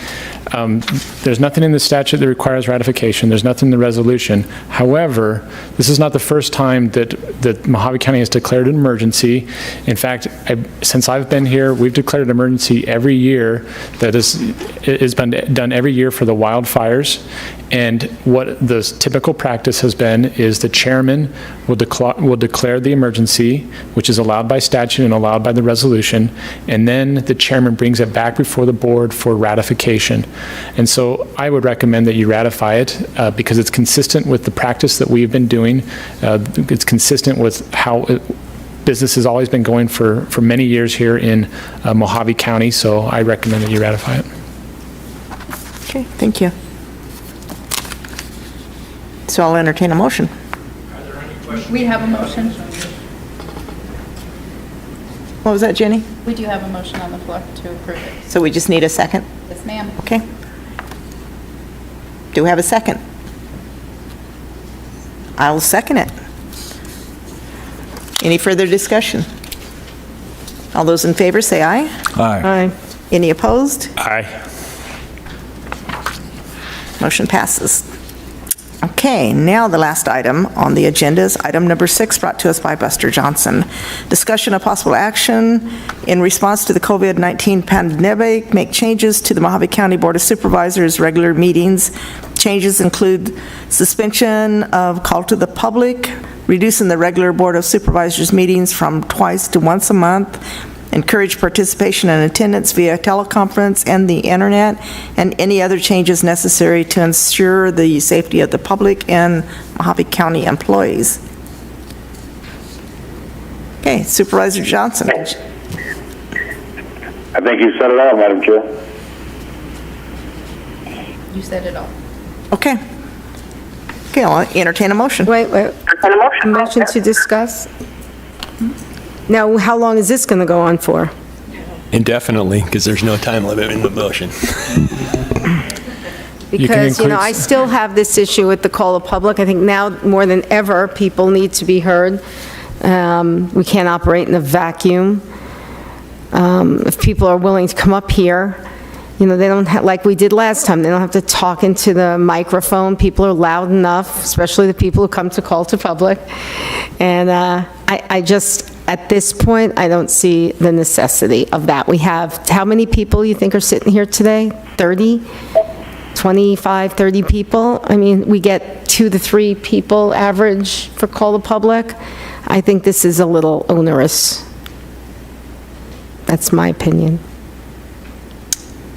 [SPEAKER 6] There's nothing in the statute that requires ratification. There's nothing in the resolution. However, this is not the first time that Mojave County has declared an emergency. In fact, since I've been here, we've declared an emergency every year that has been done every year for the wildfires. And what the typical practice has been is the chairman will declare the emergency, which is allowed by statute and allowed by the resolution, and then the chairman brings it back before the board for ratification. And so I would recommend that you ratify it because it's consistent with the practice that we've been doing. It's consistent with how business has always been going for many years here in Mojave County, so I recommend that you ratify it.
[SPEAKER 2] Okay, thank you. So I'll entertain a motion.
[SPEAKER 5] We have a motion.
[SPEAKER 2] What was that, Jenny?
[SPEAKER 5] We do have a motion on the floor to approve it.
[SPEAKER 2] So we just need a second?
[SPEAKER 5] Yes, ma'am.
[SPEAKER 2] Okay. Do we have a second? I'll second it. Any further discussion? All those in favor, say aye.
[SPEAKER 10] Aye.
[SPEAKER 2] Any opposed?
[SPEAKER 3] Aye.
[SPEAKER 2] Motion passes. Okay, now the last item on the agenda is item number 6, brought to us by Buster Johnson. Discussion of possible action in response to the COVID-19 pandemic, make changes to the Mojave County Board of Supervisors regular meetings Changes include suspension of call to the public, reducing the regular Board of Supervisors meetings from twice to once a month, encourage participation and attendance via teleconference and the internet, and any other changes necessary to ensure the safety of the public and Mojave County employees. Okay, Supervisor Johnson.
[SPEAKER 7] I think you said it all, Madam Chair.
[SPEAKER 5] You said it all.
[SPEAKER 2] Okay. Okay, I'll entertain a motion.
[SPEAKER 9] Wait. A motion to discuss? Now, how long is this going to go on for?
[SPEAKER 3] Indefinitely, because there's no time limit in the motion.
[SPEAKER 9] Because, I still have this issue with the call of public. I think now more than ever, people need to be heard. We can't operate in a vacuum. If people are willing to come up here, they don't have, like we did last time, they don't have to talk into the microphone. People are loud enough, especially the people who come to call to public. And I just, at this point, I don't see the necessity of that. We have, how many people you think are sitting here today? 30? 25, 30 people? I mean, we get 2 to 3 people average for call to public. I think this is a little onerous. That's my opinion.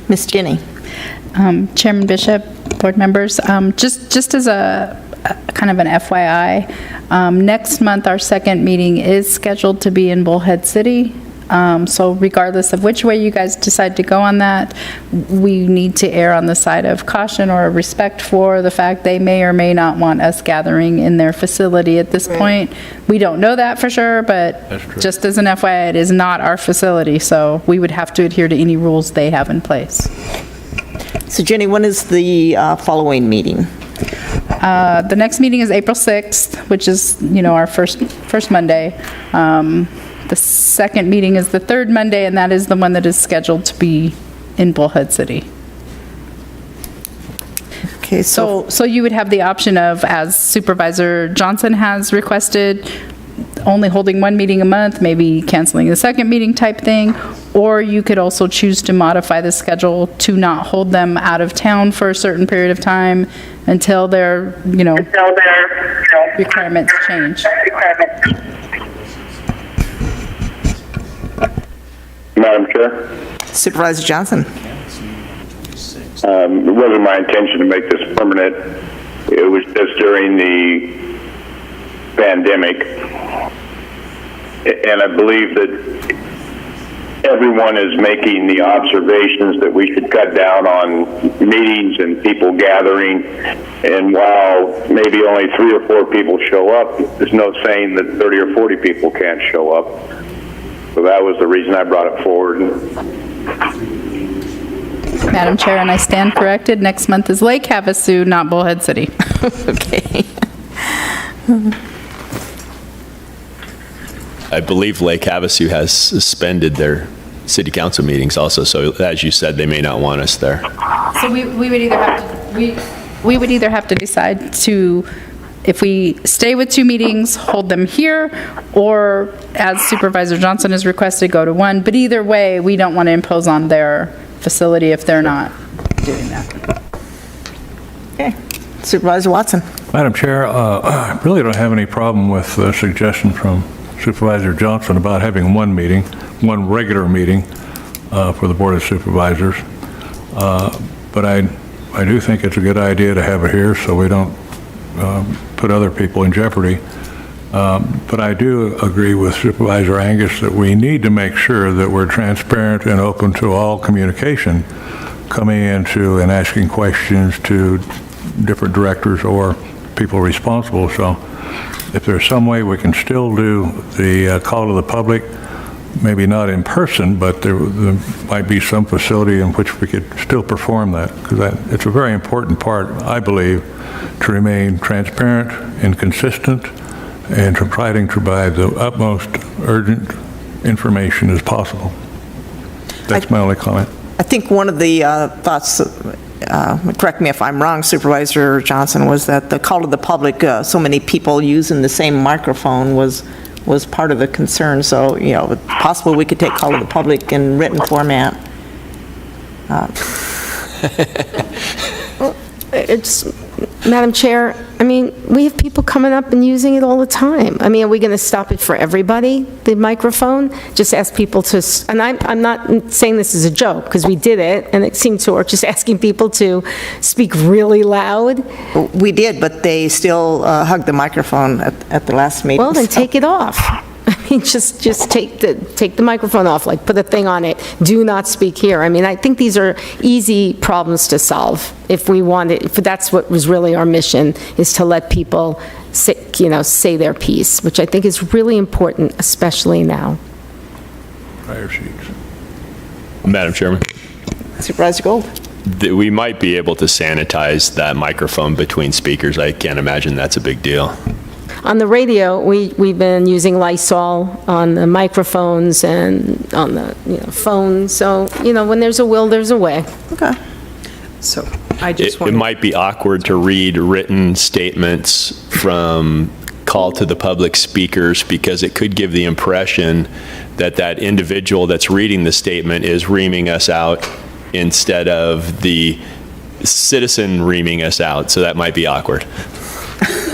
[SPEAKER 2] Ms. Jenny.
[SPEAKER 5] Chairman Bishop, board members, just as a kind of an FYI, next month our second meeting is scheduled to be in Bullhead City. So regardless of which way you guys decide to go on that, we need to err on the side of caution or respect for the fact they may or may not want us gathering in their facility at this point. We don't know that for sure, but just as an FYI, it is not our facility, so we would have to adhere to any rules they have in place.
[SPEAKER 2] So Jenny, when is the following meeting?
[SPEAKER 5] The next meeting is April 6th, which is, our first Monday. The second meeting is the third Monday, and that is the one that is scheduled to be in Bullhead City.
[SPEAKER 2] Okay,
[SPEAKER 5] so you would have the option of, as Supervisor Johnson has requested, only holding one meeting a month, maybe canceling the second meeting type thing, or you could also choose to modify the schedule to not hold them out of town for a certain period of time until their, requirements change.
[SPEAKER 7] Madam Chair?
[SPEAKER 2] Supervisor Johnson.
[SPEAKER 7] It wasn't my intention to make this permanent. It was just during the pandemic. And I believe that everyone is making the observations that we should cut down on meetings and people gathering. And while maybe only 3 or 4 people show up, there's no saying that 30 or 40 people can't show up. So that was the reason I brought it forward.
[SPEAKER 5] Madam Chair, and I stand corrected, next month is Lake Havasu, not Bullhead City.
[SPEAKER 2] Okay.
[SPEAKER 3] I believe Lake Havasu has suspended their city council meetings also, so as you said, they may not want us there.
[SPEAKER 5] So we would either have to, we would either have to decide to, if we stay with 2 meetings, hold them here, or as Supervisor Johnson has requested, go to 1. But either way, we don't want to impose on their facility if they're not doing that.
[SPEAKER 2] Okay. Supervisor Watson.
[SPEAKER 10] Madam Chair, I really don't have any problem with the suggestion from Supervisor Johnson about having one meeting, one regular meeting for the Board of Supervisors. But I do think it's a good idea to have it here so we don't put other people in jeopardy. But I do agree with Supervisor Angus that we need to make sure that we're transparent and open to all communication coming into and asking questions to different directors or people responsible. So if there's some way we can still do the call to the public, maybe not in person, but there might be some facility in which we could still perform that, because it's a very important part, I believe, to remain transparent and consistent and to try to provide the utmost urgent information as possible. That's my only comment.
[SPEAKER 2] I think one of the thoughts, correct me if I'm wrong, Supervisor Johnson, was that the call to the public, so many people using the same microphone was part of the concern. So, possibly we could take call to the public in written format.
[SPEAKER 9] it's, Madam Chair, I mean, we have people coming up and using it all the time. I mean, are we going to stop it for everybody, the microphone? Just ask people to, and I'm not saying this is a joke, because we did it, and it seemed to work, just asking people to speak really loud.
[SPEAKER 2] We did, but they still hugged the microphone at the last meeting.
[SPEAKER 9] Well, then
[SPEAKER 2] so-
[SPEAKER 9] take it off. I mean, just take the microphone off, like put a thing on it, do not speak here. I mean, I think these are easy problems to solve if we wanted, if that's what was really our mission, is to let people say their piece, which I think is really important, especially now.
[SPEAKER 10] Prior sheets.
[SPEAKER 3] Madam Chairman,
[SPEAKER 2] Supervisor Gold.
[SPEAKER 3] we might be able to sanitize that microphone between speakers. I can't imagine that's a big deal.
[SPEAKER 9] On the radio, we've been using Lysol on the microphones and on the phones, so, when there's a will, there's a way.
[SPEAKER 2] Okay.
[SPEAKER 12] So I just
[SPEAKER 3] It
[SPEAKER 12] want
[SPEAKER 3] might be awkward to read written statements from call to the public speakers, because it could give the impression that that individual that's reading the statement is reaming us out instead of the citizen reaming us out, so that might be awkward.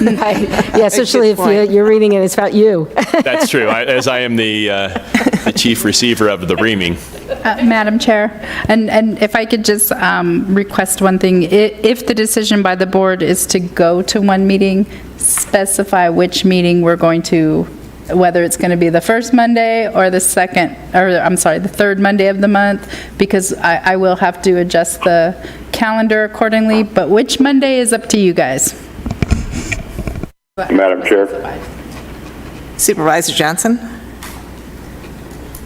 [SPEAKER 9] Yeah, especially if you're reading it, it's about you.
[SPEAKER 3] That's true, as I am the chief receiver of the reaming.
[SPEAKER 5] Madam Chair, and if I could just request one thing, if the decision by the board is to go to one meeting, specify which meeting we're going to, whether it's going to be the first Monday or the third Monday of the month, because I will have to adjust the calendar accordingly, but which Monday is up to you guys.
[SPEAKER 7] Madam Chair.
[SPEAKER 2] Supervisor Johnson?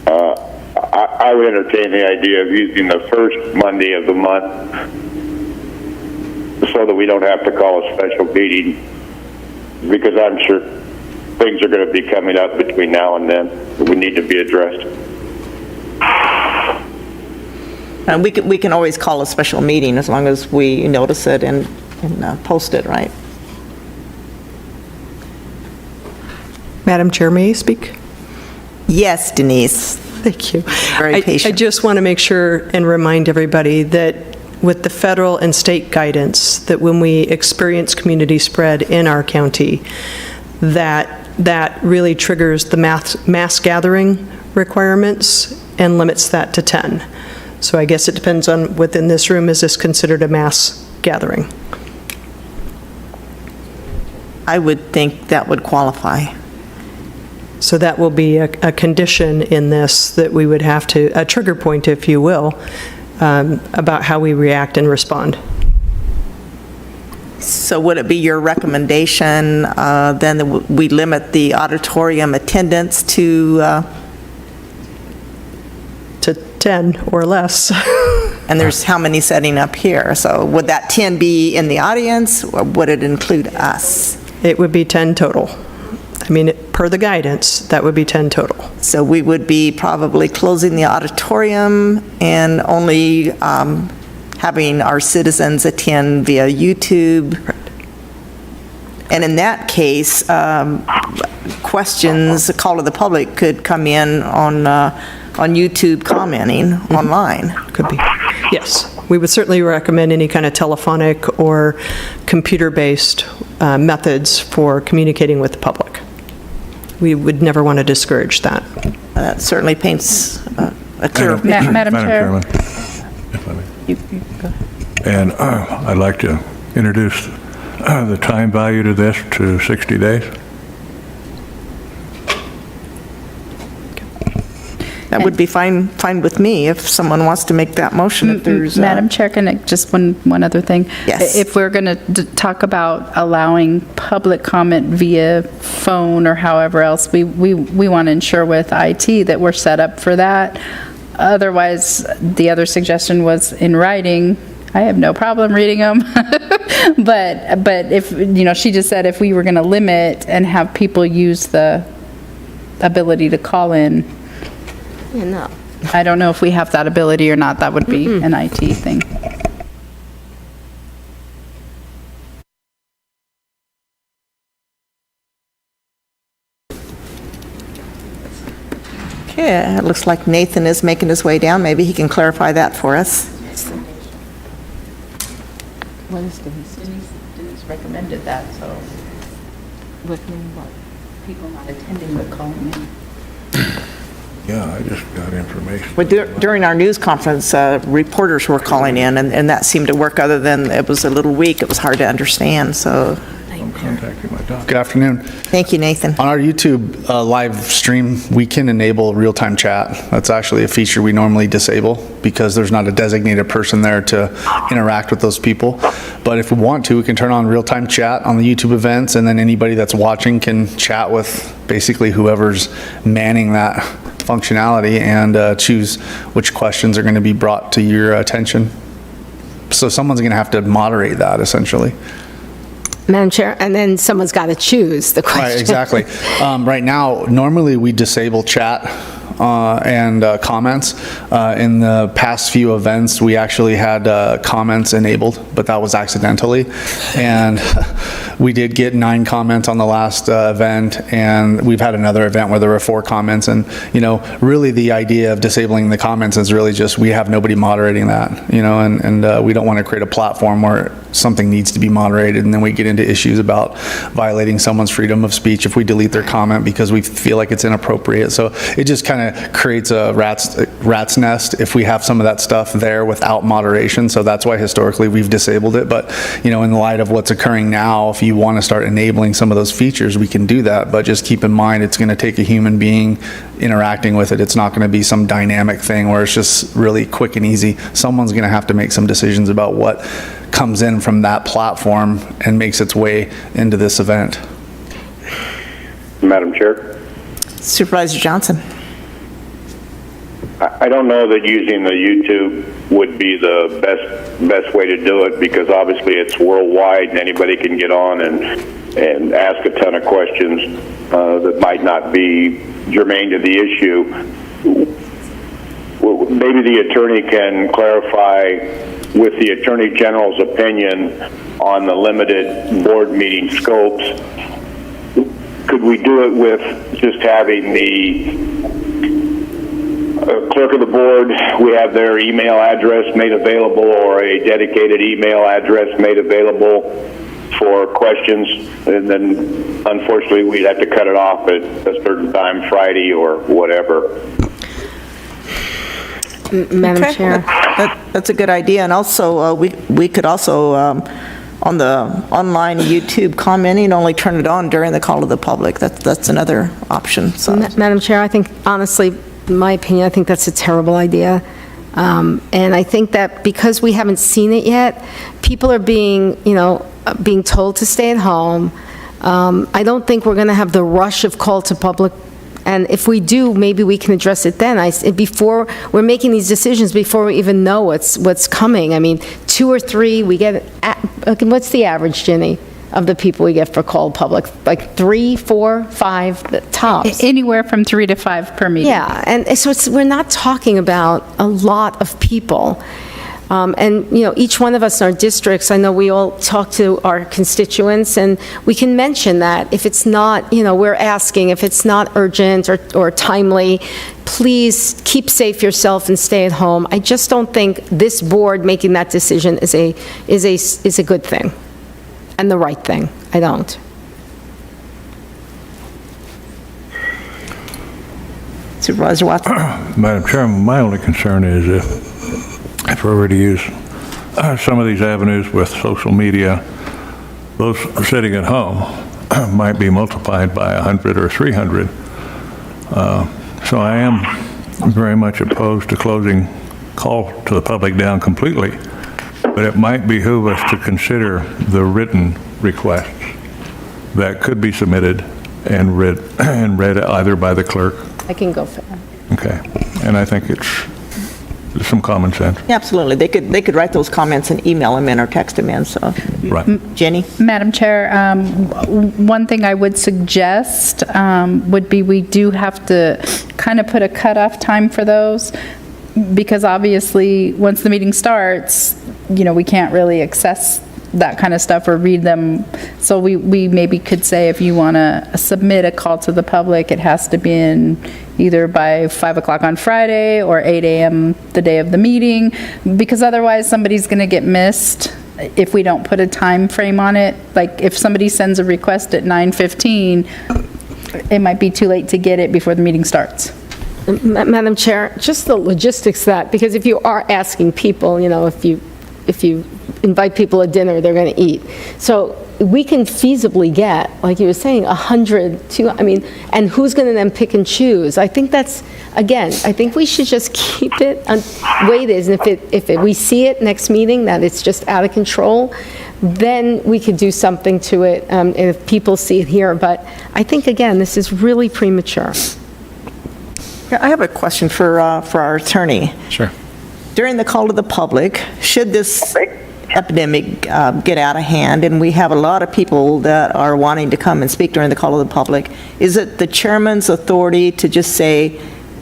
[SPEAKER 7] I would entertain the idea of using the first Monday of the month so that we don't have to call a special meeting, because I'm sure things are going to be coming up between now and then that we need to be addressed.
[SPEAKER 2] We can always call a special meeting as long as we notice it and post it, right?
[SPEAKER 12] Madam Chair, may I speak?
[SPEAKER 2] Yes, Denise.
[SPEAKER 12] Thank you.
[SPEAKER 2] Very patient.
[SPEAKER 12] I just want to make sure and remind everybody that with the federal and state guidance, that when we experience community spread in our county, that really triggers the mass gathering requirements and limits that to 10. So I guess it depends on, within this room, is this considered a mass gathering?
[SPEAKER 2] I would think that would qualify.
[SPEAKER 12] So that will be a condition in this that we would have to, a trigger point, if you will, about how we react and respond.
[SPEAKER 2] So would it be your recommendation then that we limit the auditorium attendance to
[SPEAKER 12] 10 or less?
[SPEAKER 2] And there's how many setting up here? So would that 10 be in the audience, or would it include us?
[SPEAKER 12] It would be 10 total. I mean, per the guidance, that would be 10 total.
[SPEAKER 2] So we would be probably closing the auditorium and only having our citizens attend via YouTube. And in that case, questions, a call to the public could come in on YouTube commenting online.
[SPEAKER 12] Could be. Yes. We would certainly recommend any kind of telephonic or computer-based methods for communicating with the public. We would never want to discourage that.
[SPEAKER 2] That certainly paints a clear picture.
[SPEAKER 5] Madam Chair.
[SPEAKER 10] Chairman, if I may. And I'd like to introduce the time value to this to 60 days.
[SPEAKER 2] That would be fine with me if someone wants to make that motion. If there's
[SPEAKER 5] Madam Chair, can I just one other thing?
[SPEAKER 2] Yes.
[SPEAKER 5] If we're going to talk about allowing public comment via phone or however else, we want to ensure with IT that we're set up for that. Otherwise, the other suggestion was in writing. I have no problem reading them. But if, she just said if we were going to limit and have people use the ability to call in,
[SPEAKER 9] Yeah, no.
[SPEAKER 5] I don't know if we have that ability or not. That would be an IT thing.
[SPEAKER 2] Okay, it looks like Nathan is making his way down. Maybe he can clarify that for us.
[SPEAKER 5] What is Denise recommended that, so with what, people not attending but calling in.
[SPEAKER 10] Yeah, I just got information.
[SPEAKER 2] But during our news conference, reporters were calling in, and that seemed to work, other than it was a little weak, it was hard to understand, so.
[SPEAKER 10] I'm contacting my doctor.
[SPEAKER 8] Good afternoon.
[SPEAKER 2] Thank you, Nathan.
[SPEAKER 8] On our YouTube live stream, we can enable real-time chat. That's actually a feature we normally disable because there's not a designated person there to interact with those people. But if we want to, we can turn on real-time chat on the YouTube events, and then anybody that's watching can chat with basically whoever's manning that functionality and choose which questions are going to be brought to your attention. So someone's going to have to moderate that, essentially.
[SPEAKER 9] Madam Chair, and then someone's got to choose the question.
[SPEAKER 8] Right, exactly. Right now, normally we disable chat and comments. In the past few events, we actually had comments enabled, but that was accidentally. And we did get 9 comments on the last event, and we've had another event where there were 4 comments. And, you know, really the idea of disabling the comments is really just we have nobody moderating that, you know, and we don't want to create a platform where something needs to be moderated, and then we get into issues about violating someone's freedom of speech if we delete their comment because we feel like it's inappropriate. So it just kind of creates a rat's nest if we have some of that stuff there without moderation. So that's why historically we've disabled it. But, you know, in light of what's occurring now, if you want to start enabling some of those features, we can do that. But just keep in mind, it's going to take a human being interacting with it. It's not going to be some dynamic thing where it's just really quick and easy. Someone's going to have to make some decisions about what comes in from that platform and makes its way into this event.
[SPEAKER 7] Madam Chair?
[SPEAKER 2] Supervisor Johnson.
[SPEAKER 7] I don't know that using the YouTube would be the best way to do it, because obviously it's worldwide and anybody can get on and ask a ton of questions that might not be germane to the issue. Maybe the attorney can clarify with the Attorney General's opinion on the limited board meeting scopes. Could we do it with just having the clerk of the board, we have their email address made available, or a dedicated email address made available for questions, and then unfortunately we'd have to cut it off at a certain time, Friday or whatever.
[SPEAKER 9] Madam
[SPEAKER 2] Okay.
[SPEAKER 9] Chair.
[SPEAKER 2] That's a good idea. And also, we could also, on the online YouTube commenting, only turn it on during the call to the public. That's another option. So.
[SPEAKER 9] Madam Chair, I think, honestly, in my opinion, I think that's a terrible idea. And I think that because we haven't seen it yet, people are being, you know, being told to stay at home. I don't think we're going to have the rush of call to public. And if we do, maybe we can address it then. Before we're making these decisions, before we even know what's coming. I mean, 2 or 3, we get. What's the average, Ginny, of the people we get for call public? Like 3, 4, 5 tops.
[SPEAKER 5] Anywhere from 3 to 5 per meeting.
[SPEAKER 9] Yeah, and so we're not talking about a lot of people. And, you know, each one of us in our districts, I know we all talk to our constituents, and we can mention that if it's not, you know, we're asking, if it's not urgent or timely, please keep safe yourself and stay at home. I just don't think this board making that decision is a good thing and the right thing. I don't.
[SPEAKER 2] Supervisor Watson.
[SPEAKER 10] Madam Chairman, my only concern is if we were to use some of these avenues with social media, those sitting at home might be multiplied by 100 or 300. So I am very much opposed to closing call to the public down completely, but it might behoove us to consider the written requests that could be submitted and read either by the clerk.
[SPEAKER 9] I can go for that.
[SPEAKER 10] Okay, and I think it's some common sense.
[SPEAKER 2] Yeah, absolutely. They could write those comments and email them in or text them in, so.
[SPEAKER 10] Right.
[SPEAKER 2] Jenny?
[SPEAKER 5] Madam Chair, one thing I would suggest would be we do have to kind of put a cutoff time for those, because obviously, once the meeting starts, you know, we can't really access that kind of stuff or read them. So we maybe could say if you want to submit a call to the public, it has to be in either by 5 o'clock on Friday or 8 a.m. the day of the meeting, because otherwise somebody's going to get missed if we don't put a time frame on it. Like, if somebody sends a request at 9:15, it might be too late to get it before the meeting starts.
[SPEAKER 9] Madam Chair, just the logistics of that, because if you are asking people, if you invite people to dinner, they're going to eat. So we can feasibly get, like you were saying, 100, and who's going to then pick and choose? I think that's, again, I think we should just keep it on the way it is. And if we see it next meeting that it's just out of control, then we could do something to it, and if people see it here. But I think, again, this is really premature.
[SPEAKER 2] I have a question for our attorney.
[SPEAKER 6] Sure.
[SPEAKER 2] During the call to the public, should this epidemic get out of hand, and we have a lot of people that are wanting to come and speak during the call to the public, is it the chairman's authority to just say,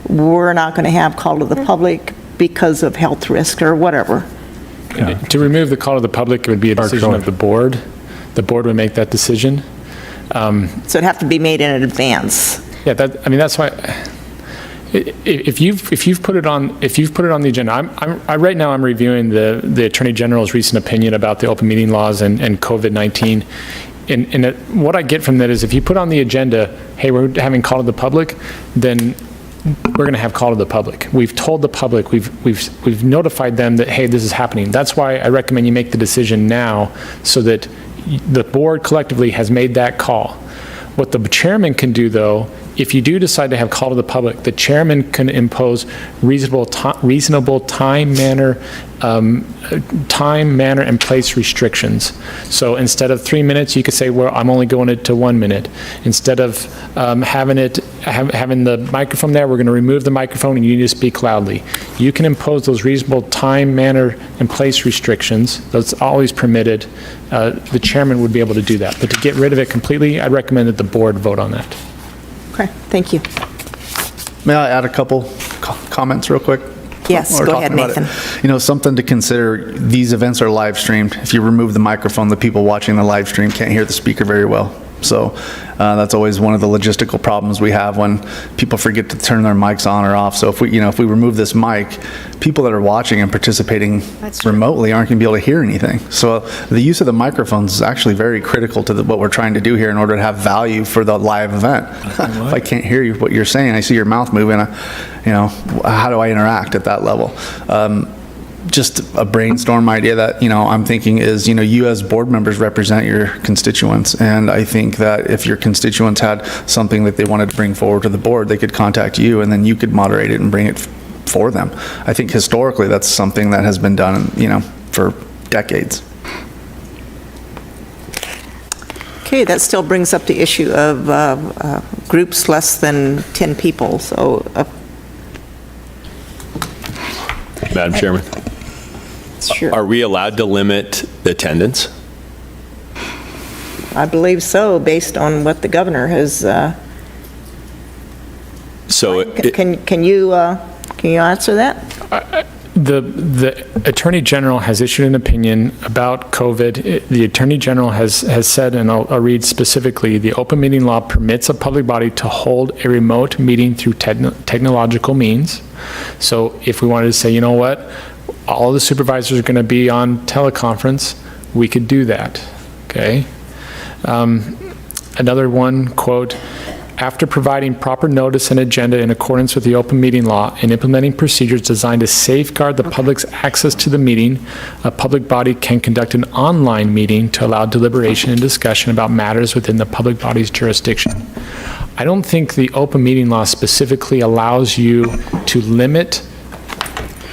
[SPEAKER 2] we're not going to have call to the public because of health risk or whatever?
[SPEAKER 6] Yeah. To remove the call to the public, it would be a decision of the board. The board would make that decision.
[SPEAKER 2] So it'd have to be made in advance.
[SPEAKER 6] Yeah, that's why. If you've put it on the agenda, right now I'm reviewing the Attorney General's recent opinion about the open meeting laws and COVID-19. And what I get from that is, if you put on the agenda, hey, we're having call to the public, then we're going to have call to the public. We've told the public, we've notified them that, hey, this is happening. That's why I recommend you make the decision now, so that the board collectively has made that call. What the chairman can do, though, if you do decide to have call to the public, the chairman can impose reasonable time, manner, and place restrictions. So instead of 3 minutes, you could say, well, I'm only going it to 1 minute. Instead of having the microphone there, we're going to remove the microphone and you need to speak loudly. You can impose those reasonable time, manner, and place restrictions. That's always permitted. The chairman would be able to do that. But to get rid of it completely, I'd recommend that the board vote on that.
[SPEAKER 2] Okay, thank you.
[SPEAKER 8] May I add a couple comments real quick?
[SPEAKER 2] Yes,
[SPEAKER 8] We're
[SPEAKER 2] go ahead,
[SPEAKER 8] talking about
[SPEAKER 2] Nathan.
[SPEAKER 8] it. Something to consider, these events are live streamed. If you remove the microphone, the people watching the live stream can't hear the speaker very well. So that's always one of the logistical problems we have when people forget to turn their mics on or off. So if we remove this mic, people that are watching and participating remotely aren't going to be able to hear anything. So the use of the microphones is actually very critical to what we're trying to do here in order to have value for the live event. If I can't hear you, what you're saying, I see your mouth moving, how do I interact at that level? Just a brainstorm idea that, I'm thinking is, you as board members represent your constituents. And I think that if your constituents had something that they wanted to bring forward to the board, they could contact you and then you could moderate it and bring it for them. I think historically that's something that has been done, for decades.
[SPEAKER 2] Okay, that still brings up the issue of groups less than 10 people. So,
[SPEAKER 3] Madam Chairman.
[SPEAKER 2] Sure.
[SPEAKER 3] Are we allowed to limit attendance?
[SPEAKER 2] I believe so, based on what the governor has. Can you answer that?
[SPEAKER 6] The Attorney General has issued an opinion about COVID. The Attorney General has said, and I'll read specifically, the open meeting law permits a public body to hold a remote meeting through technological means. So if we wanted to say, you know what, all the supervisors are going to be on teleconference, we could do that, okay? Another one, quote, after providing proper notice and agenda in accordance with the open meeting law and implementing procedures designed to safeguard the public's access to the meeting, a public body can conduct an online meeting to allow deliberation and discussion about matters within the public body's jurisdiction. I don't think the open meeting law specifically allows you to limit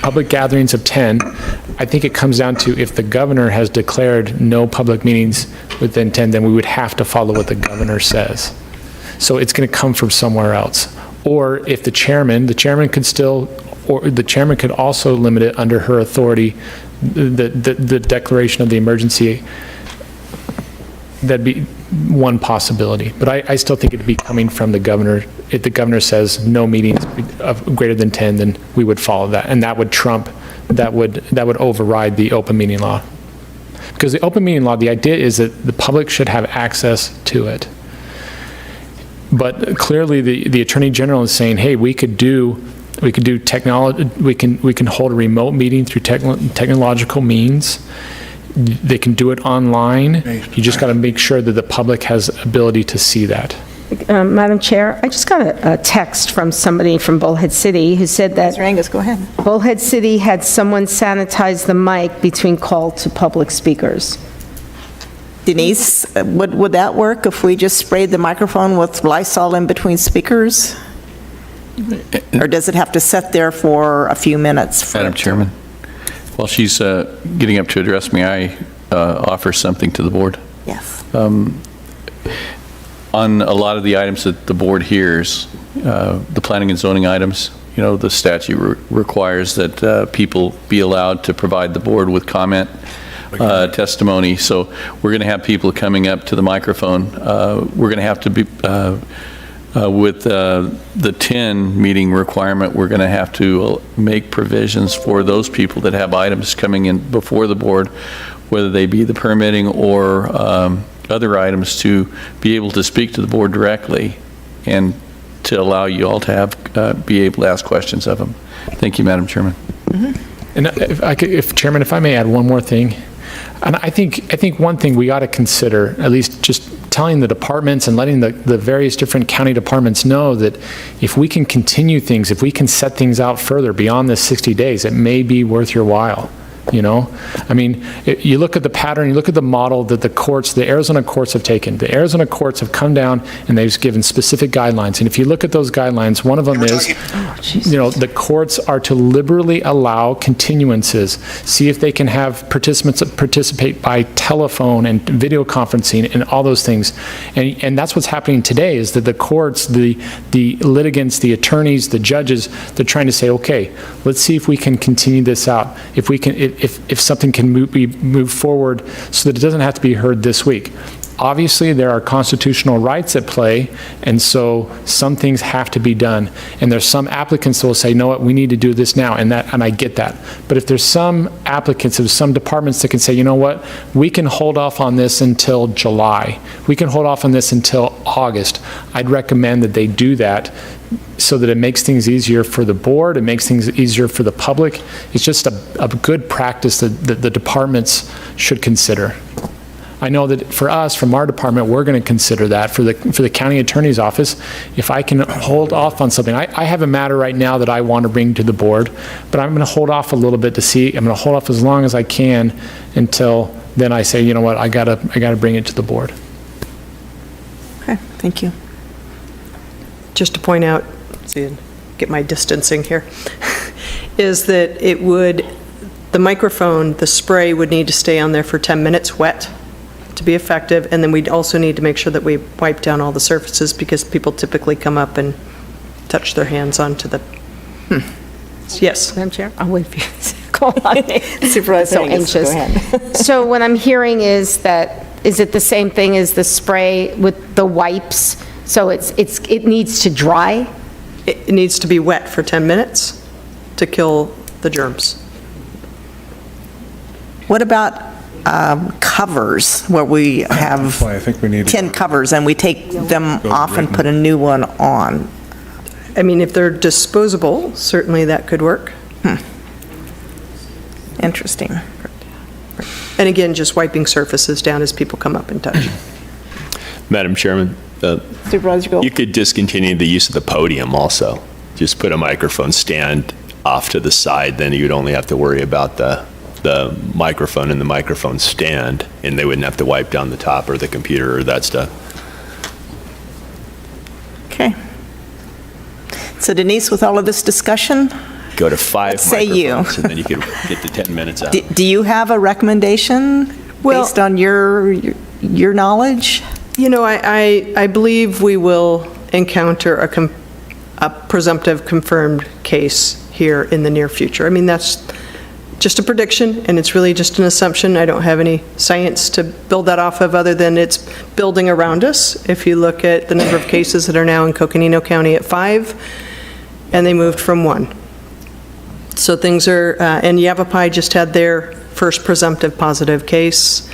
[SPEAKER 6] public gatherings of 10. I think it comes down to, if the governor has declared no public meetings within 10, then we would have to follow what the governor says. So it's going to come from somewhere else. Or if the chairman could also limit it under her authority, the declaration of the emergency. That'd be one possibility. But I still think it'd be coming from the governor. If the governor says no meetings of greater than 10, then we would follow that. And that would trump, that would override the open meeting law. Because the open meeting law, the idea is that the public should have access to it. But clearly the Attorney General is saying, hey, we could do technology, we can hold a remote meeting through technological means. they can do it online. You just got to make sure that the public has ability to see that.
[SPEAKER 9] Madam Chair, I just got a text from somebody from Bullhead City who said that
[SPEAKER 2] Mr. Angus, go ahead.
[SPEAKER 9] Bullhead City had someone sanitize the mic between call to public speakers.
[SPEAKER 2] Denise, would that work if we just sprayed the microphone with Lysol in between speakers? Or does it have to sit there for a few minutes?
[SPEAKER 4] Madam Chairman, while she's getting up to address me, I offer something to the board.
[SPEAKER 2] Yes.
[SPEAKER 4] On a lot of the items that the board hears, the planning and zoning items, the statute requires that people be allowed to provide the board with comment, testimony. So we're going to have people coming up to the microphone. We're going to have to be, with the 10 meeting requirement, we're going to have to make provisions for those people that have items coming in before the board, whether they be the permitting or other items, to be able to speak to the board directly and to allow you all to have be able to ask questions of them. Thank you, Madam Chairman.
[SPEAKER 6] And if Chairman, if I may add one more thing, and I think one thing we ought to consider, at least just telling the departments and letting the various different county departments know that if we can continue things, if we can set things out further beyond this 60 days, it may be worth your while. I mean, you look at the pattern, you look at the model that the Arizona courts have taken. The Arizona courts have come down and they've given specific guidelines. And if you look at those guidelines, one of them is, the courts are to liberally allow continuances, see if they can have participants participate by telephone and video conferencing and all those things. And that's what's happening today, is that the courts, the litigants, the attorneys, the judges, they're trying to say, okay, let's see if we can continue this out. If we can, if something can be moved forward so that it doesn't have to be heard this week. Obviously, there are constitutional rights at play, and so some things have to be done. And there's some applicants that will say, you know what, we need to do this now, and I get that. But if there's some applicants, there's some departments that can say, you know what, we can hold off on this until July. We can hold off on this until August. I'd recommend that they do that so that it makes things easier for the board, it makes things easier for the public. It's just a good practice that the departments should consider. I know that for us, from our department, we're going to consider that. For the county attorney's office, if I can hold off on something, I have a matter right now that I want to bring to the board, but I'm going to hold off a little bit to see. I'm going to hold off as long as I can until then I say, you know what, I got to bring it to the board.
[SPEAKER 2] Okay, thank you.
[SPEAKER 12] Just to point out, see, get my distancing here, is that the microphone, the spray would need to stay on there for 10 minutes wet to be effective, and then we'd also need to make sure that we wipe down all the surfaces, because people typically come up and touch their hands onto the... Yes.
[SPEAKER 9] Madam Chair, I'll wait for you to call on me.
[SPEAKER 2] Supervisor
[SPEAKER 9] So
[SPEAKER 2] Angus,
[SPEAKER 9] anxious.
[SPEAKER 2] go ahead.
[SPEAKER 9] So what I'm hearing is it the same thing as the spray with the wipes? So it needs to dry?
[SPEAKER 12] It needs to be wet for 10 minutes to kill the germs.
[SPEAKER 2] What about covers, where we have
[SPEAKER 10] I think we need
[SPEAKER 2] 10 covers and we take them off and put a new one on?
[SPEAKER 12] I mean, if they're disposable, certainly that could work.
[SPEAKER 2] Interesting.
[SPEAKER 12] And again, just wiping surfaces down as people come up and touch.
[SPEAKER 3] Madam Chairman,
[SPEAKER 2] Supervisor Gold?
[SPEAKER 3] you could discontinue the use of the podium also. Just put a microphone stand off to the side, then you'd only have to worry about the microphone and the microphone stand, and they wouldn't have to wipe down the top or the computer or that stuff.
[SPEAKER 2] Okay. So Denise, with all of this discussion,
[SPEAKER 3] Go to 5
[SPEAKER 2] Let's say you.
[SPEAKER 3] microphones, and then you could get to 10 minutes out.
[SPEAKER 2] do you have a recommendation based on your knowledge?
[SPEAKER 12] You know, I believe we will encounter a presumptive confirmed case here in the near future. I mean, that's just a prediction, and it's really just an assumption. I don't have any science to build that off of other than it's building around us. If you look at the number of cases that are now in Coconino County at 5, and they moved from 1. So things are, and Yavapai just had their first presumptive positive case.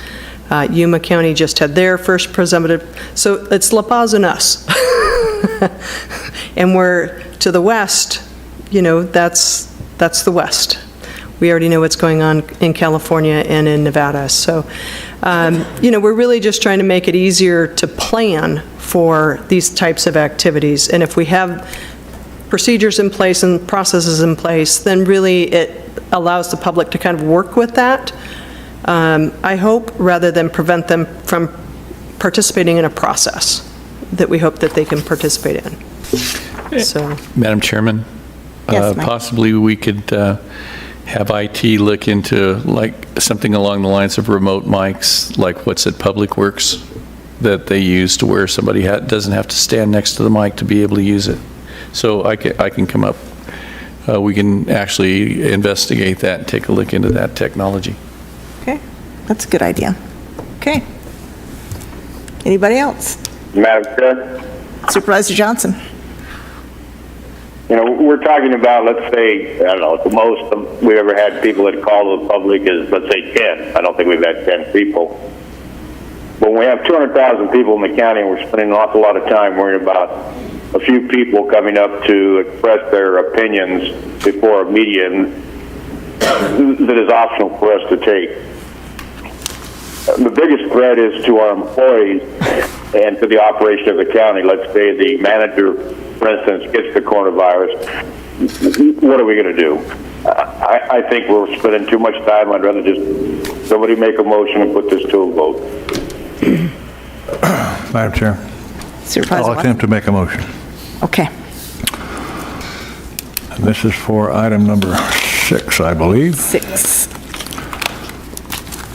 [SPEAKER 12] Yuma County just had their first presumptive. So it's La Paz and us. And we're to the west, you know, that's the west. We already know what's going on in California and in Nevada. So, we're really just trying to make it easier to plan for these types of activities. And if we have procedures in place and processes in place, then really it allows the public to kind of work with that, I hope, rather than prevent them from participating in a process that we hope that they can participate in. So,
[SPEAKER 4] Madam Chairman?
[SPEAKER 2] Yes, Mike.
[SPEAKER 4] Possibly we could have IT look into like something along the lines of remote mics, like what's at Public Works that they use, to where somebody doesn't have to stand next to the mic to be able to use it. So I can come up, we can actually investigate that and take a look into that technology.
[SPEAKER 2] Okay, that's a good idea. Okay. Anybody else?
[SPEAKER 7] Madam Chair?
[SPEAKER 2] Supervisor Johnson?
[SPEAKER 7] We're talking about, let's say, I don't know, the most we ever had people that call the public is, let's say, 10. I don't think we've had 10 people. But when we have 200,000 people in the county, and we're spending an awful lot of time worrying about a few people coming up to express their opinions before a meeting that is optional for us to take. The biggest threat is to our employees and to the operation of the county. Let's say the manager, for instance, gets the coronavirus. What are we going to do? I think we're spending too much time. I'd rather just somebody make a motion and put this to a vote.
[SPEAKER 10] Madam Chair,
[SPEAKER 2] Supervisor
[SPEAKER 10] I'll
[SPEAKER 2] Watson?
[SPEAKER 10] attempt to make a motion.
[SPEAKER 2] Okay.
[SPEAKER 10] And this is for item number 6, I believe.
[SPEAKER 2] 6.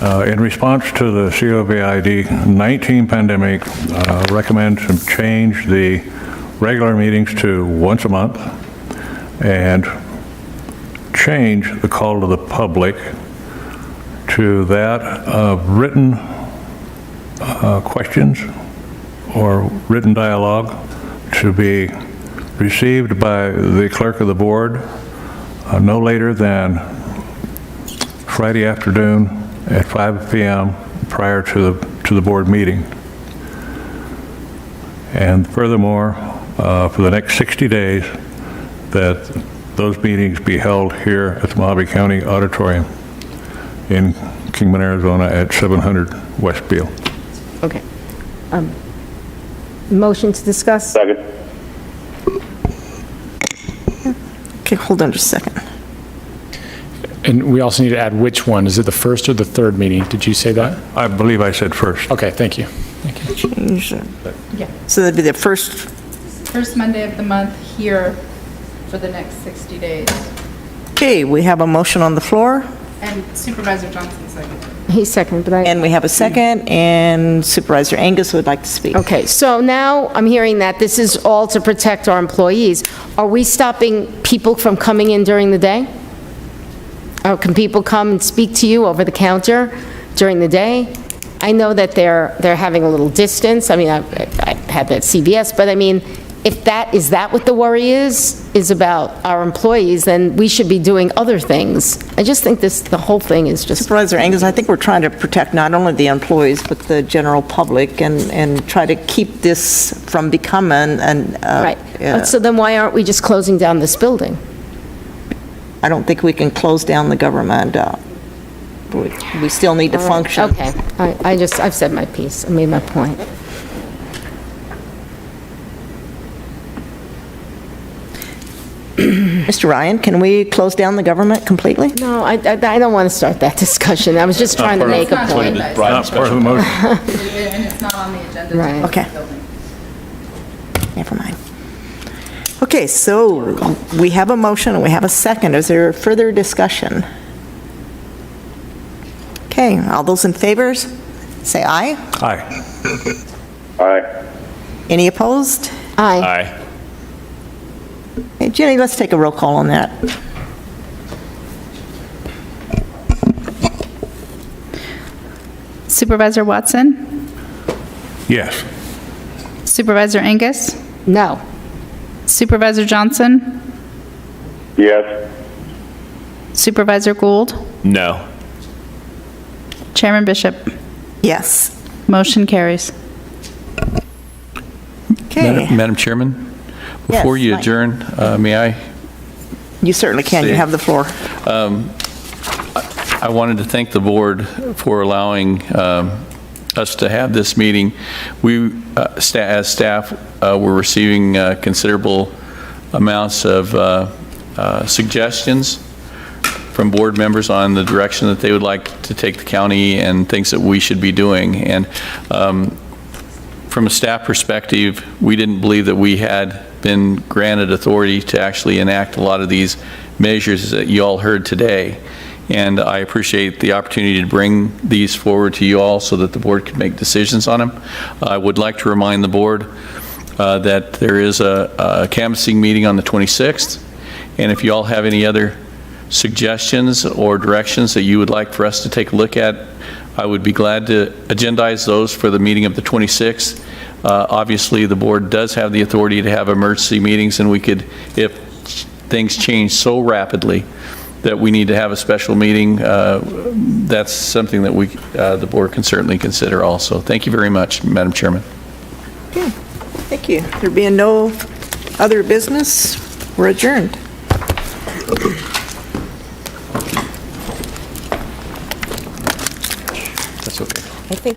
[SPEAKER 10] In response to the COVID-19 pandemic, recommend to change the regular meetings to once a month and change the call to the public to that of written questions or written dialogue to be received by the clerk of the board no later than Friday afternoon at 5 p.m. prior to the board meeting. And furthermore, for the next 60 days, that those meetings be held here at the Mojave County Auditorium in Kingman, Arizona at 700 West Beale.
[SPEAKER 9] Okay. Motion to discuss?
[SPEAKER 7] Second.
[SPEAKER 2] Okay, hold on just a second.
[SPEAKER 6] And we also need to add which one. Is it the first or the third meeting? Did you say that?
[SPEAKER 10] I believe I said first.
[SPEAKER 6] Okay, thank you.
[SPEAKER 2] Change it.
[SPEAKER 5] Yeah.
[SPEAKER 2] So that'd be the first,
[SPEAKER 5] First Monday of the month here for the next 60 days.
[SPEAKER 2] okay, we have a motion on the floor,
[SPEAKER 5] And Supervisor Johnson seconded.
[SPEAKER 9] He's second, but I...
[SPEAKER 2] and we have a second, and Supervisor Angus would like to speak.
[SPEAKER 9] Okay, so now I'm hearing that this is all to protect our employees. Are we stopping people from coming in during the day? Or can people come and speak to you over the counter during the day? I know that they're having a little distance. I mean, I had that CVS, but I mean, if is that what the worry is about our employees, then we should be doing other things. I just think the whole thing is just...
[SPEAKER 2] Supervisor Angus, I think we're trying to protect not only the employees, but the general public, and try to keep this from becoming an...
[SPEAKER 9] Right. So then why aren't we just closing down this building?
[SPEAKER 2] I don't think we can close down the government. We still need to function.
[SPEAKER 9] Okay, I've said my piece, I made my point.
[SPEAKER 2] Mr. Ryan, can we close down the government completely?
[SPEAKER 9] No, I don't want to start that discussion. I was just trying to make a point.
[SPEAKER 10] Not part of the motion.
[SPEAKER 5] And it's not on the agenda.
[SPEAKER 9] Right.
[SPEAKER 2] Okay. Never mind. Okay, so we have a motion and we have a second. Is there further discussion? Okay, all those in favor, say aye.
[SPEAKER 10] Aye.
[SPEAKER 7] Aye.
[SPEAKER 2] Any opposed?
[SPEAKER 9] Aye.
[SPEAKER 3] Aye.
[SPEAKER 2] Hey, Jenny, let's take a roll call on that.
[SPEAKER 5] Supervisor Watson?
[SPEAKER 10] Yes.
[SPEAKER 5] Supervisor Angus?
[SPEAKER 9] No.
[SPEAKER 5] Supervisor Johnson?
[SPEAKER 7] Yes.
[SPEAKER 5] Supervisor Gould?
[SPEAKER 3] No.
[SPEAKER 5] Chairman Bishop?
[SPEAKER 2] Yes.
[SPEAKER 5] Motion carries.
[SPEAKER 2] Okay,
[SPEAKER 4] Madam Chairman,
[SPEAKER 2] Yes,
[SPEAKER 4] before you
[SPEAKER 2] Mike.
[SPEAKER 4] adjourn, may I?
[SPEAKER 2] you certainly can. You have the floor.
[SPEAKER 4] I wanted to thank the board for allowing us to have this meeting. We, as staff, were receiving considerable amounts of suggestions from board members on the direction that they would like to take the county and things that we should be doing. And from a staff perspective, we didn't believe that we had been granted authority to actually enact a lot of these measures that you all heard today. And I appreciate the opportunity to bring these forward to you all so that the board can make decisions on them. I would like to remind the board that there is a canvassing meeting on the 26th. And if you all have any other suggestions or directions that you would like for us to take a look at, I would be glad to agendize those for the meeting of the 26th. Obviously, the board does have the authority to have emergency meetings, and we could, if things change so rapidly that we need to have a special meeting, that's something that we, the board can certainly consider also. Thank you very much, Madam Chairman.
[SPEAKER 2] Okay, thank you. There being no other business, we're adjourned.
[SPEAKER 4] That's okay.
[SPEAKER 2] I think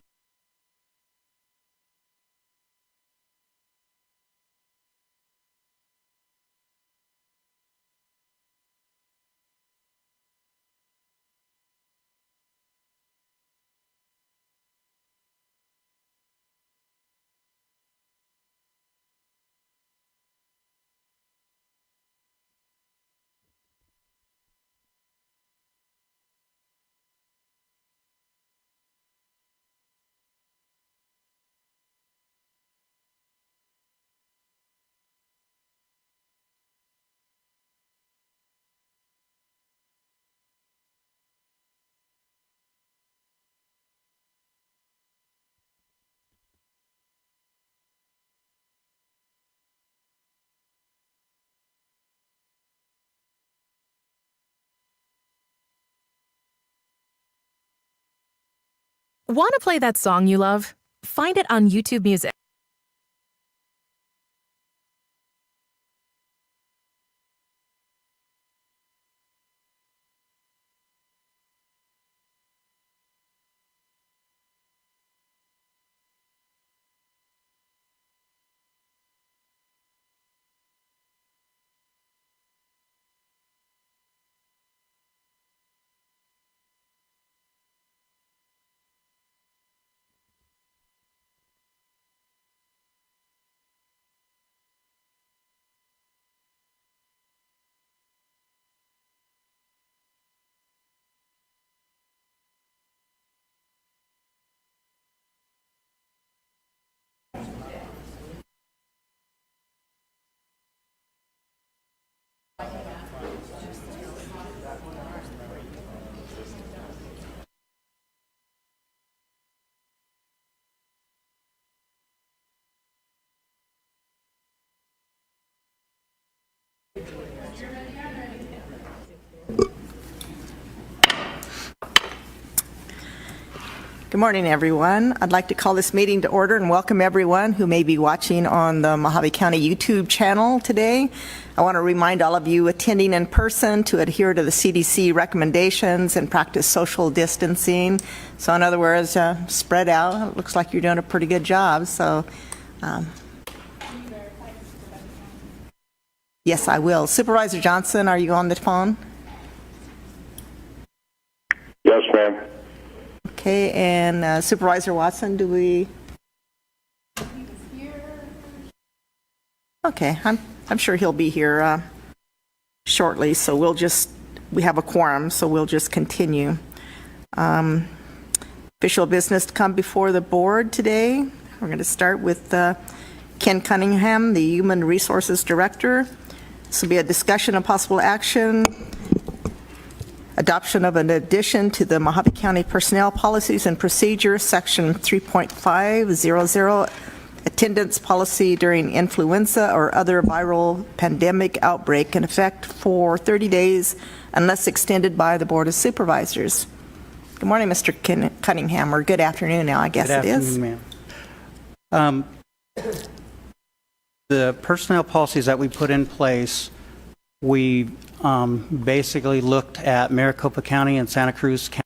[SPEAKER 16] Want to play that song you love? Find it on YouTube Music.
[SPEAKER 2] Good morning, everyone. I'd like to call this meeting to order and welcome everyone who may be watching on the Mojave County YouTube channel today. I want to remind all of you attending in person to adhere to the CDC recommendations and practice social distancing. So in other words, spread out. It looks like you're doing a pretty good job. So yes, I will. Supervisor Johnson, are you on the phone?
[SPEAKER 7] Yes, ma'am.
[SPEAKER 2] Okay, and Supervisor Watson, do we? Okay, I'm sure he'll be here shortly, so we have a quorum, so we'll just continue. Official business to come before the board today. We're going to start with Ken Cunningham, the Human Resources Director. This will be a discussion of possible action, adoption of an addition to the Mojave County Personnel Policies and Procedures, Section 3.500, attendance policy during influenza or other viral pandemic outbreak in effect for 30 days unless extended by the Board of Supervisors. Good morning, Mr. Cunningham, or good afternoon now, I guess it is.
[SPEAKER 1] Good afternoon, ma'am. The personnel policies that we put in place, we basically looked at Maricopa County and Santa Cruz County